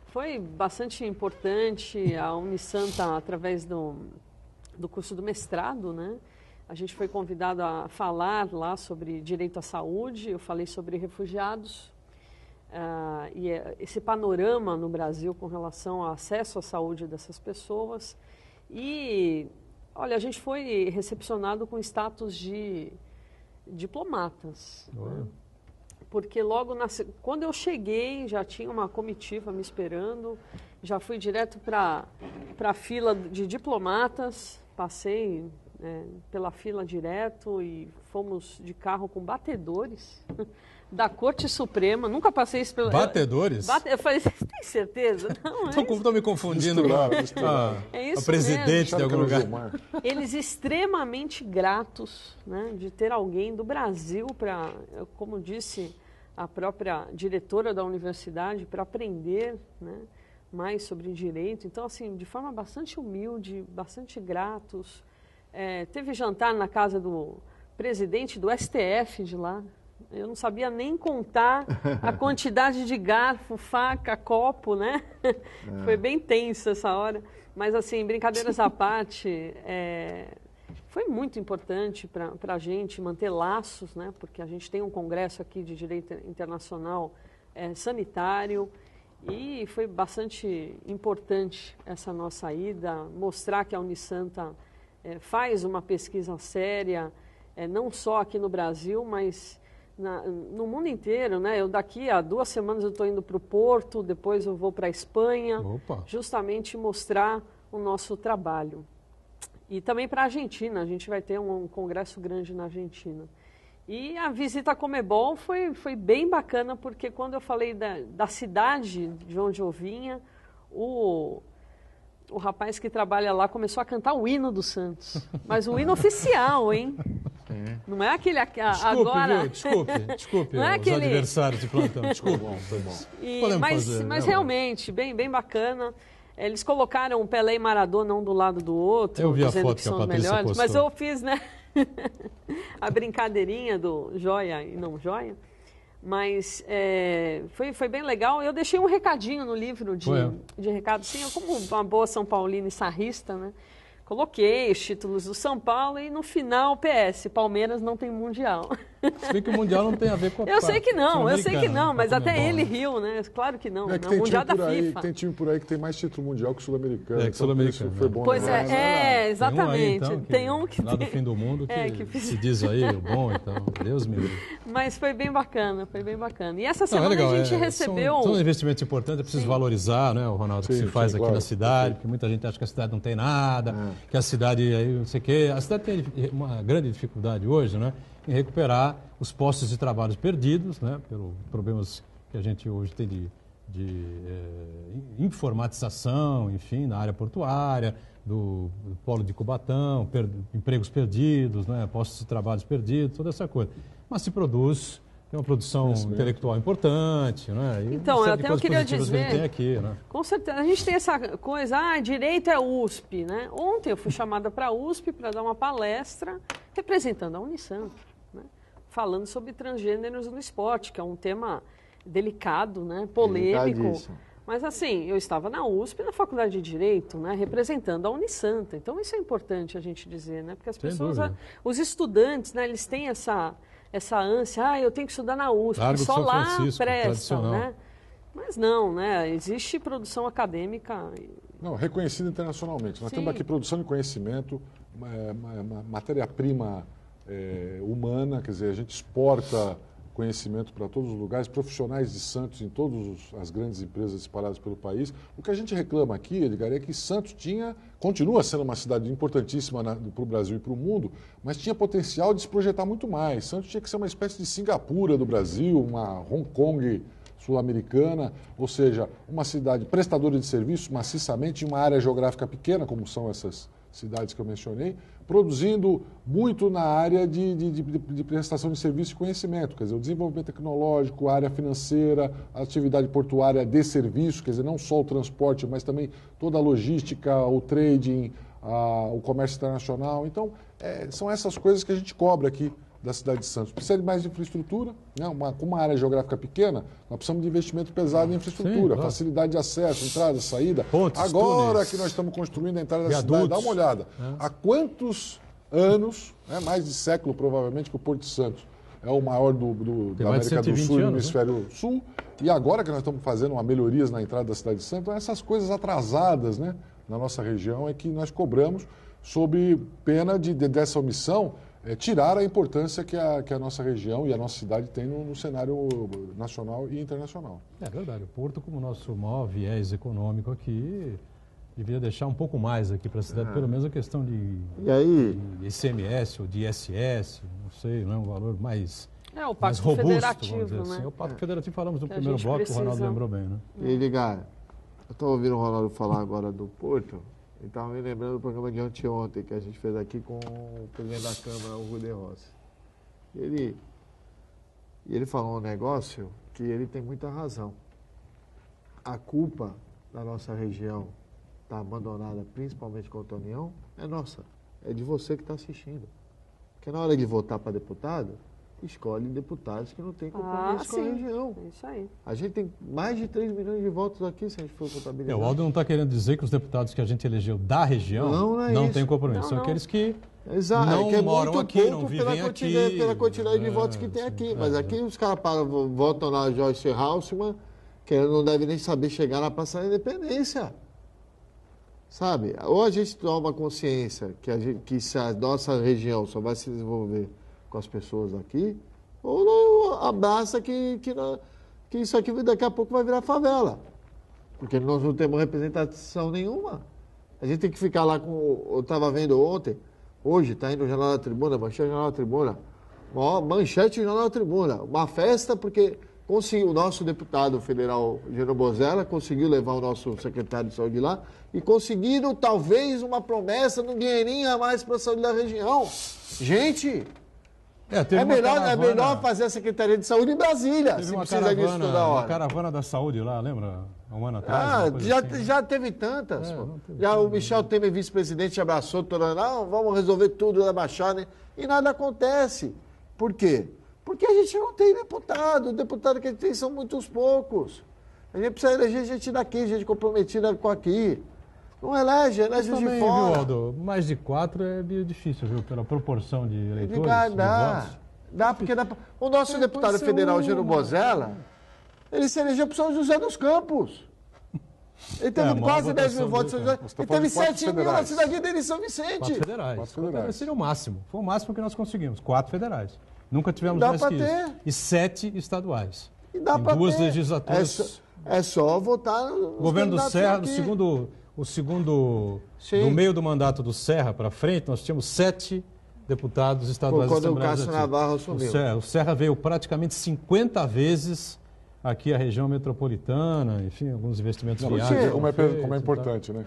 Foi bastante importante a Unisanta, através do curso do mestrado, né? A gente foi convidado a falar lá sobre direito à saúde, eu falei sobre refugiados, e esse panorama no Brasil com relação ao acesso à saúde dessas pessoas. E, olha, a gente foi recepcionado com status de diplomatas, né? Porque logo, quando eu cheguei, já tinha uma comitiva me esperando, já fui direto para a fila de diplomatas, passei pela fila direto e fomos de carro com batedores da Corte Suprema. Nunca passei isso pelo... Batedores? Eu falei, você tem certeza? Não, Estou me confundindo é isso a presidente mesmo. de algum lugar. Eles extremamente gratos, né, de ter alguém do Brasil para, como disse a própria diretora da universidade, para aprender, né, mais sobre direito. Então, assim, de forma bastante humilde, bastante gratos. Teve jantar na casa do presidente do STF de lá. Eu não sabia nem contar a quantidade de garfo, faca, copo, né? Foi bem tenso essa hora. Mas, assim, brincadeiras à parte, foi muito importante para a gente manter laços, né? Porque a gente tem um congresso aqui de direito internacional sanitário e foi bastante importante essa nossa ida, mostrar que a Unisanta faz uma pesquisa séria, não só aqui no Brasil, mas no mundo inteiro, né? Eu daqui a 2 semanas eu estou indo para o Porto, depois eu vou para a Espanha, justamente mostrar o nosso trabalho. E também para a Argentina, a gente vai ter um congresso grande na Argentina. E a visita à Comebol foi bem bacana, porque quando eu falei da cidade de onde eu vinha, o rapaz que trabalha lá começou a cantar o hino do Santos. Mas o hino oficial, hein? Não é aquele agora... Desculpe, não é os adversários de plantão. Desculpe. Foi bom. Mas realmente, bem bacana. Eles colocaram Pelé e Maradona um do lado do outro, eu vi dizendo a foto que são os Patrícia melhores. postou. Mas eu fiz, né? a brincadeirinha do joia e não joia. Mas foi bem legal. Eu deixei um recadinho no livro de recado. Sim, eu, como uma boa São Paulina e sarrista, né? Coloquei os títulos do São Paulo e no final, PS, Palmeiras não tem Mundial. Se bem que o Mundial não tem a ver com a Eu sei que não, mas até ele riu, né? Claro que não, que o tem Mundial da aí, FIFA. tem time por aí que tem mais título mundial que o sul-americano. Que sul-americano. Foi bom. Pois exatamente. Tem um que lá do fim do mundo que se diz aí o bom, então, Deus me livre. Mas foi bem bacana. E essa semana a gente recebeu... São investimentos importantes, é preciso valorizar, né, o Ronaldo, que se faz aqui na cidade, porque muita gente acha que a cidade não tem nada, que a cidade, aí não sei o quê. A cidade tem uma grande dificuldade hoje, né, em recuperar os postos de trabalho perdidos, né, pelos problemas que a gente hoje tem de informatização, enfim, na área portuária, do polo de Cubatão, empregos perdidos, né, postos de trabalho perdidos, toda essa coisa. Mas se produz, tem uma produção intelectual importante, né? E então, eu até queria dizer, que tem aqui, né? Com certeza, a gente tem essa coisa, direito é USP, né? Ontem eu fui chamada para a USP para dar uma palestra representando a Unisanta, né? Falando sobre transgêneros no esporte, que é um tema delicado, né? Polêmico. Mas assim, eu estava na USP, na Faculdade de Direito, né? Representando a Unisanta. Então isso é importante a gente dizer, né? Porque as pessoas, os estudantes, né? Eles têm essa ânsia, eu tenho que estudar na USP, Largo só São lá Francisco, presta, né? Mas não, né? Existe produção acadêmica. Não, reconhecida internacionalmente. Nós temos aqui produção de conhecimento, matéria-prima humana, quer dizer, a gente exporta conhecimento para todos os lugares, profissionais de Santos em todas as grandes empresas espalhadas pelo país. O que a gente reclama aqui, Edgar, é que Santos continua sendo uma cidade importantíssima para o Brasil e para o mundo, mas tinha potencial de se projetar muito mais. Santos tinha que ser uma espécie de Singapura do Brasil, uma Hong Kong sul-americana, ou seja, uma cidade prestadora de serviços maciçamente em uma área geográfica pequena, como são essas cidades que eu mencionei, produzindo muito na área de prestação de serviço e conhecimento, quer dizer, o desenvolvimento tecnológico, a área financeira, a atividade portuária de serviço, quer dizer, não só o transporte, mas também toda a logística, o trading, o comércio internacional. Então, são essas coisas que a gente cobra aqui da cidade de Santos. Precisa de mais infraestrutura, né? Com uma área geográfica pequena, nós precisamos de investimento pesado em infraestrutura, claro. Facilidade de acesso, entrada, saída. Pontes, Agora túneis, que nós estamos construindo a entrada da viadutos, cidade, dá uma olhada. Há quantos anos, mais de século provavelmente, que o Porto de Santos é o maior Tem da mais de América do 120 Sul e do anos, né? Hemisfério Sul, e agora que nós estamos fazendo melhorias na entrada da cidade de Santos, então essas coisas atrasadas, né, na nossa região é que nós cobramos sob pena dessa omissão tirar a importância que a nossa região e a nossa cidade tem no cenário nacional e internacional. É verdade. O Porto, como nosso maior viés econômico aqui, deveria deixar um pouco mais aqui para a cidade, pelo menos a questão de ICMS ou de ISS, não sei, não é um valor mais, O mais Pacto robusto, Federativo, vamos dizer né? assim. O Pacto Federativo falamos no Que a primeiro gente bloco, que o Ronaldo precisa. lembrou bem, né? E Edgar, eu estou ouvindo o Ronaldo falar agora do Porto, e estava me lembrando do programa de anteontem que a gente fez aqui com o presidente da Câmara, o Rudê Rossi. Ele falou um negócio que ele tem muita razão. A culpa da nossa região estar abandonada, principalmente contra a União, é nossa. É de você que está assistindo. Porque na hora de votar para deputado, escolhe deputados que não têm compromisso com a sim. região. É isso aí. A gente tem mais de 3 milhões de votos aqui, se a gente for contabilizar. O Aldo não está querendo dizer que os deputados que a gente elegeu da região Não é têm isso. compromisso. Não, São não. aqueles que Exato, não que é moram muito aqui, pouco não vivem aqui. pela quantidade de votos que tem aqui. Mas aqui os caras votam na Joyce Haussmann, que não deve nem saber chegar na Praça da Independência. Sabe? Ou a gente toma consciência que se a nossa região só vai se desenvolver com as pessoas daqui, ou não abraça que isso aqui daqui a pouco vai virar favela. Porque nós não temos representação nenhuma. A gente tem que ficar lá com... Eu estava vendo ontem, hoje está indo no Jornal da Tribuna, manchete do Jornal da Tribuna, manchete do Jornal da Tribuna, uma festa porque o nosso deputado federal, Geno Bozella, conseguiu levar o nosso secretário de saúde lá e conseguiram talvez uma promessa de um dinheirinho a mais para a saúde da região. Gente... teve uma É melhor fazer a Secretaria de Saúde em Brasília, Teve se uma precisa disso toda uma hora. caravana da saúde lá, lembra? Há um ano atrás. uma coisa assim. Já teve tantas. Pô. não teve Já o Michel Temer, vice-presidente, abraçou toda. Não, vamos resolver tudo da Baixada. E nada acontece. Por quê? Porque a gente não tem deputado. O deputado que a gente tem são muitos poucos. A gente precisa eleger gente daqui, gente comprometida com aqui. Não elege Mas de também, fora. viu, Aldo? Mais de 4 é meio difícil, viu? Pela proporção de eleitores, Dá, de votos. dá, porque o nosso deputado pode ser federal, uma. Geno Bozella, ele se elegeu para São José dos Campos. Ele teve a maior quase 10 mil votação votos em São dele, José. Você tá Ele falando teve de quatro 7 mil na federais. cidade dele em São 4 Vicente. federais. Quatro federais. Seria o máximo. Foi o máximo que nós conseguimos. 4 federais. Nunca tivemos Dá mais pra que ter. isso. E 7 estaduais. E dá em para 2 ter. legislaturas. É só votar nos O governo do candidatos Serra, daqui. o segundo Sim. do meio do mandato do Serra para frente, nós tínhamos 7 deputados estaduais. Quando o Assembleia Cássio Legislativa. Navarro assumiu. O Serra veio praticamente 50 vezes aqui a região metropolitana, enfim, alguns investimentos Não, viáveis. mas foram como é feitos e tal. importante, né?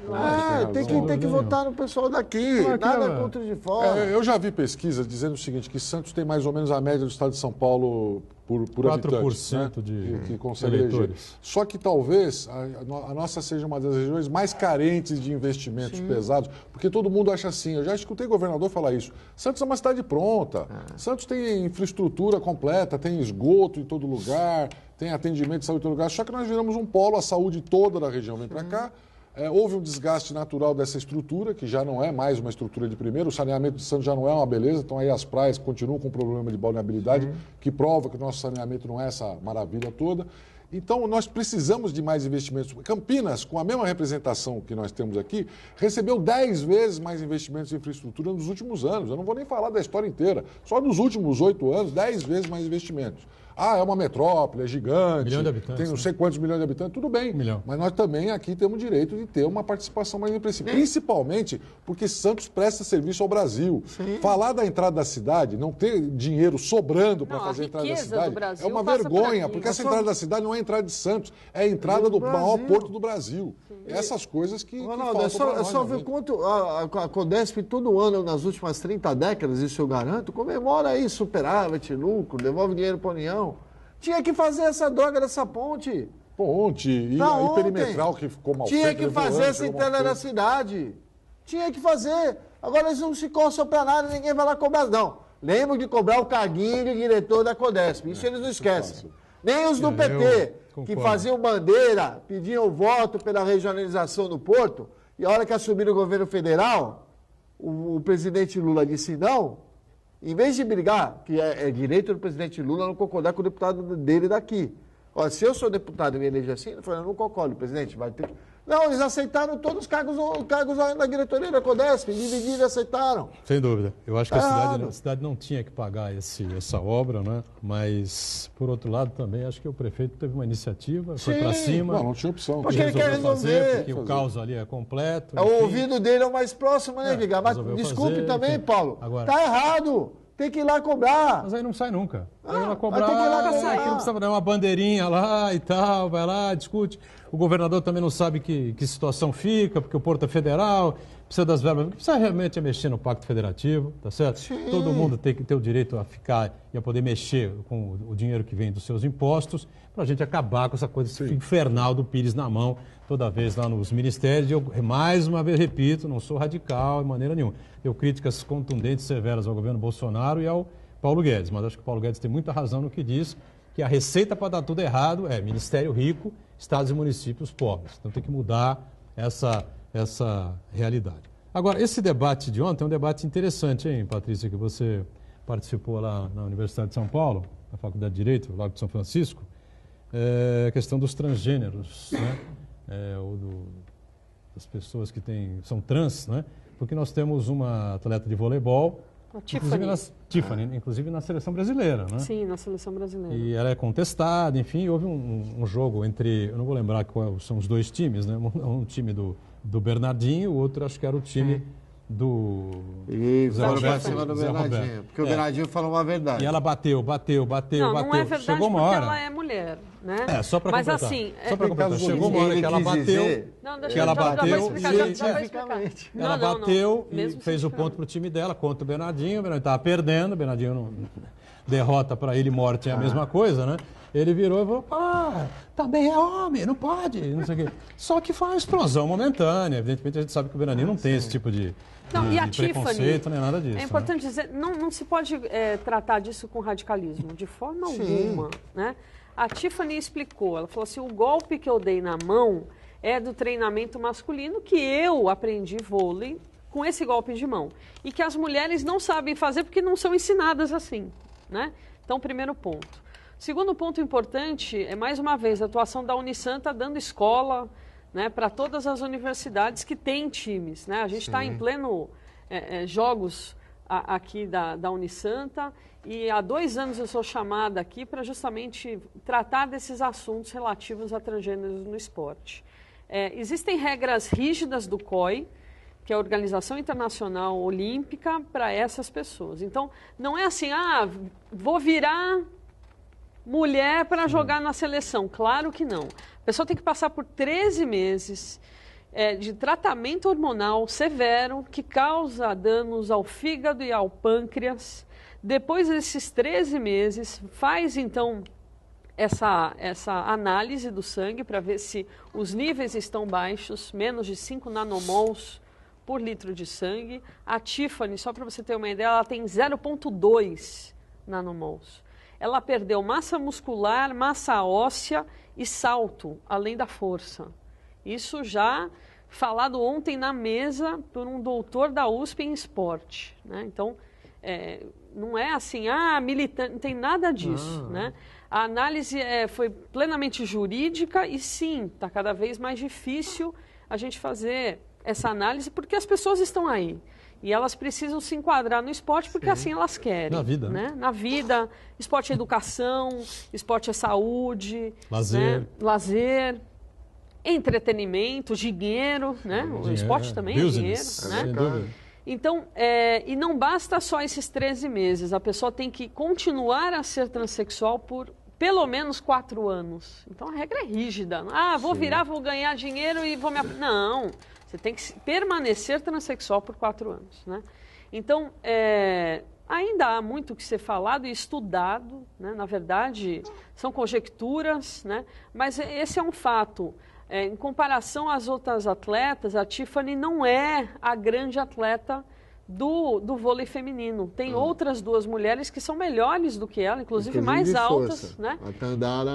Tem que razão. votar no pessoal daqui. Claro que Nada é. contra de fora. Eu já vi pesquisas dizendo o seguinte, que Santos tem mais ou menos a média do estado de São Paulo por 4% habitante, de que consegue eleger. eleitores. Só que talvez a nossa seja uma das regiões mais carentes de investimentos pesados, porque todo mundo acha assim, eu já escutei governador falar isso, Santos é uma cidade pronta, Santos tem infraestrutura completa, tem esgoto em todo lugar, tem atendimento de saúde em todo lugar, só que nós viramos um polo, a saúde toda da região vem para cá. Houve um desgaste natural dessa estrutura, que já não é mais uma estrutura de primeiro, o saneamento de Santos já não é uma beleza, então aí as praias continuam com problema de balneabilidade, que prova que o nosso saneamento não é essa maravilha toda. Então, nós precisamos de mais investimentos. Campinas, com a mesma representação que nós temos aqui, recebeu 10 vezes mais investimentos em infraestrutura nos últimos anos. Eu não vou nem falar da história inteira, só nos últimos 8 anos, 10 vezes mais investimentos. Ah, é uma metrópole, é gigante, Milhão de habitantes, tem não sei quantos milhões de habitantes, tudo bem. 1 milhão. Mas nós também aqui temos o direito de ter uma participação mais expressiva. Principalmente porque Santos presta serviço ao Brasil. Falar da entrada da cidade, não ter dinheiro sobrando para Não, a fazer a entrada da riqueza cidade, do Brasil é uma passa por vergonha, aqui. porque essa entrada da cidade não é a entrada de Santos, é a entrada do maior porto do Brasil. Essas coisas que Ronaldo, faltam é pra nós, só ver realmente. quanto a Codesp todo ano, nas últimas 30 décadas, isso eu garanto, comemora aí superávit, lucro, devolve dinheiro para a União. Tinha que fazer essa droga dessa ponte. Ponte e Pra a ontem. perimetral que ficou mal Tinha feita, que levou fazer anos, essa chegou mal entrada da feita. cidade. Tinha que fazer. Agora eles não se coçam para nada, ninguém vai lá cobrar, não. Lembro de cobrar o carguinho de diretor da Codesp. Isso eles não esquecem. fácil. Nem os do Eu PT, que concordo. faziam bandeira, pediam voto pela regionalização do Porto, e a hora que assumiram o governo federal, o presidente Lula disse não, em vez de brigar, que é direito do presidente Lula não concordar com o deputado dele daqui. Olha, se eu sou deputado e me eleger assim, eu falei, eu não concordo, presidente, vai ter que... Não, eles aceitaram todos os cargos na diretoria da Codesp, dividiram e aceitaram. Sem dúvida. Eu acho que Tá a cidade não tinha que pagar essa obra, né? Mas, por outro lado, também acho que o prefeito teve uma iniciativa, foi para Sim. cima. Não tinha opção. Porque ele quer resolver. Porque o caos ali é completo. O enfim. ouvido dele é o mais próximo, né, Vigar? Mas resolveu desculpe fazer, também, enfim. Paulo. Agora- Tá errado. Tem que ir lá cobrar. Mas aí não sai nunca. Aí Ah, vai cobrar, vai ter que ir lá cobrar. aquilo precisa dar uma bandeirinha lá e tal, vai lá, discute. O governador também não sabe que situação fica, porque o Porto é federal, precisa das verbas. Precisa realmente é mexer no Pacto Federativo, tá certo? Sim. Todo mundo tem que ter o direito a ficar e a poder mexer com o dinheiro que vem dos seus impostos, para a gente acabar com essa coisa infernal do Pires na mão, toda vez lá nos ministérios. Eu, mais uma vez, repito, não sou radical de maneira nenhuma. Eu críticas contundentes, severas ao governo Bolsonaro e ao Paulo Guedes, mas acho que o Paulo Guedes tem muita razão no que diz, que a receita para dar tudo errado é Ministério rico, estados e municípios pobres. Então tem que mudar essa realidade. Agora, esse debate de ontem é um debate interessante, hein, Patrícia, que você participou lá na Universidade de São Paulo, na Faculdade de Direito, Lago de São Francisco, a questão dos transgêneros, né? Das pessoas que são trans, né? Porque nós temos uma atleta de voleibol, A Tiffany. Tiffany, inclusive na seleção brasileira, né? Sim, na seleção brasileira. E ela é contestada, enfim, houve um jogo entre, eu não vou lembrar quais são os dois times, né? Um time do Bernardinho, o outro acho que era o time do E Zé foram pra Roberto, cima do Zé Bernardinho. Roberto. Porque o Bernardinho falou uma verdade. E ela bateu. Não é verdade Chegou uma porque hora. ela é mulher, né? Só para Mas completar. assim... Só para completar. Chegou uma hora que ela Ele quis bateu. dizer- Não, deixa Que ela eu já vou bateu explicar, já vou explicar. cientificamente. Ela Não, bateu e mesmo fez o cientificamente. ponto pro time dela contra o Bernardinho estava perdendo, o Bernardinho derrota para ele, morte é a mesma coisa, né? Ele virou e falou, também é homem, não pode, não sei o quê. Só que foi uma explosão momentânea, evidentemente a gente sabe que o Bernardinho não tem esse tipo de Não, e a preconceito, nem nada disso. É importante dizer, não se pode tratar disso com radicalismo, de forma Sim. alguma, né? A Tiffany explicou, ela falou assim, o golpe que eu dei na mão é do treinamento masculino que eu aprendi vôlei com esse golpe de mão. E que as mulheres não sabem fazer porque não são ensinadas assim, né? Então, primeiro ponto. Segundo ponto importante é, mais uma vez, a atuação da Unisanta dando escola, né, para todas as universidades que têm times, né? A gente está em pleno jogos aqui da Unisanta e há 2 anos eu sou chamada aqui para justamente tratar desses assuntos relativos a transgêneros no esporte. Existem regras rígidas do COI, que é a Organização Internacional Olímpica, para essas pessoas. Então, não é assim, vou virar mulher para jogar na seleção. Claro que não. A pessoa tem que passar por 13 meses de tratamento hormonal severo que causa danos ao fígado e ao pâncreas. Depois desses 13 meses, faz então essa análise do sangue para ver se os níveis estão baixos, menos de 5 nanomols por litro de sangue. A Tiffany, só para você ter uma ideia, ela tem 0,2 nanomols. Ela perdeu massa muscular, massa óssea e salto, além da força. Isso já falado ontem na mesa por um doutor da USP em esporte, né? Então, não é assim, militante, não tem nada disso, né? A análise foi plenamente jurídica e sim, está cada vez mais difícil a gente fazer essa análise porque as pessoas estão aí. E elas precisam se enquadrar no esporte porque assim elas querem. Na vida, né? Na vida, esporte é educação, esporte é saúde, Lazer. né? Lazer, entretenimento, dinheiro, né? O esporte também é dinheiro, business, né? sem dúvida. Então, e não basta só esses 13 meses, a pessoa tem que continuar a ser transexual por pelo menos 4 anos. Então a regra é rígida. Ah, vou virar, vou ganhar dinheiro e vou me... Não, você tem que permanecer transexual por 4 anos, né? Então, ainda há muito que ser falado e estudado, né? Na verdade, são conjecturas, né? Mas esse é um fato. Em comparação às outras atletas, a Tiffany não é a grande atleta do vôlei feminino. Tem outras 2 mulheres que são melhores do que ela, inclusive mais altas, né?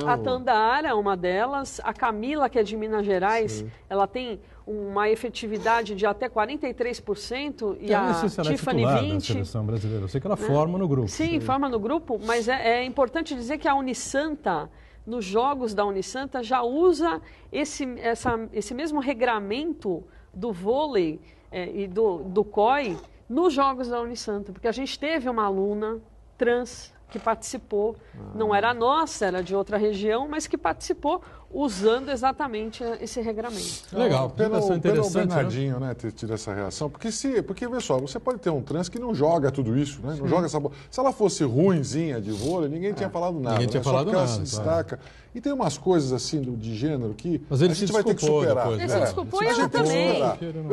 A Tandara é uma delas. A Camila, que é de Minas Gerais, ela tem uma efetividade de até 43% e a Tiffany 20%. Da seleção brasileira. Eu sei que ela forma no grupo. Sim, forma no grupo, mas é importante dizer que a Unisanta, nos jogos da Unisanta, já usa esse mesmo regramento do vôlei e do COI nos jogos da Unisanta, porque a gente teve uma aluna trans que participou, não era nossa, era de outra região, mas que participou usando exatamente esse regramento. Legal, Pelo interessante, Bernardinho, né, ter tido essa reação, porque vê só, você pode ter um trans que não joga tudo isso, né? Não joga essa bola. Se ela fosse ruinzinha de vôlei, ninguém tinha falado nada. Ninguém tinha Só falado porque ela nada, se destaca. E tem umas coisas assim de gênero que Mas ele a gente se vai ter que desculpou superar. depois, Ele se desculpou e ela também.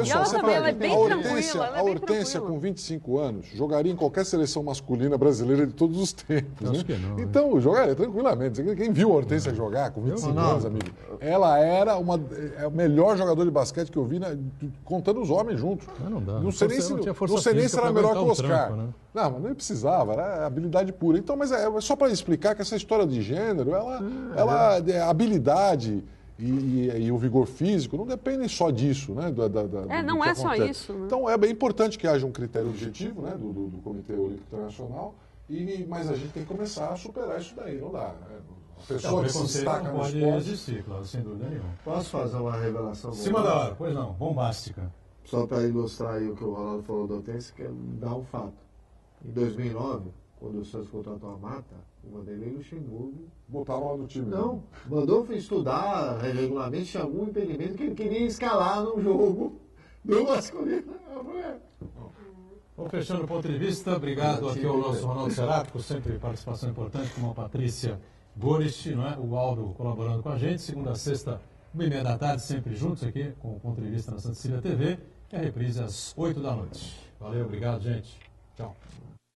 E ela também, ela é bem tranquila. A Hortência, com 25 anos, jogaria em qualquer seleção masculina brasileira de todos os tempos. Acho né? que não, Então, jogaria tranquilamente. Quem viu a Hortência jogar com 25 anos, amigo? Ela era o melhor jogador de basquete que eu vi, contando os homens juntos. Mas não dá. Não sei nem se era melhor que o Oscar. Tranco, né? Não, mas nem precisava, era habilidade pura. Então, mas é só para explicar que essa história de gênero, a habilidade e o vigor físico não dependem só disso, né? Não é só isso. Né? Então, é bem importante que haja um critério objetivo, né, do Comitê Olímpico Internacional, mas a gente tem que começar a superar isso daí, não dá. Né? A pessoa que se destaca no esporte... existir, claro, sem dúvida nenhuma. Posso fazer uma revelação? Cima da hora, pois não, bombástica. Só para ilustrar aí o que o Ronaldo falou do Hortência, que é dar um fato. Em 2009, quando o Santos contratou a Mata, o Vanderlei Luxemburgo... Botaram lá no time. Não, mandou estudar regularmente, tinha algum impedimento que ele queria escalar num jogo do masculino. Vamos fechando o ponto de vista. Obrigado aqui ao nosso Ronaldo Serápico, sempre participação importante, como a Patrícia Gorist, não é? O Aldo colaborando com a gente. Segunda a sexta, 1h30 da tarde, sempre juntos aqui com o ponto de vista na Santa Cecília TV. E a reprise às 8 da noite. Valeu, obrigado, gente. Tchau.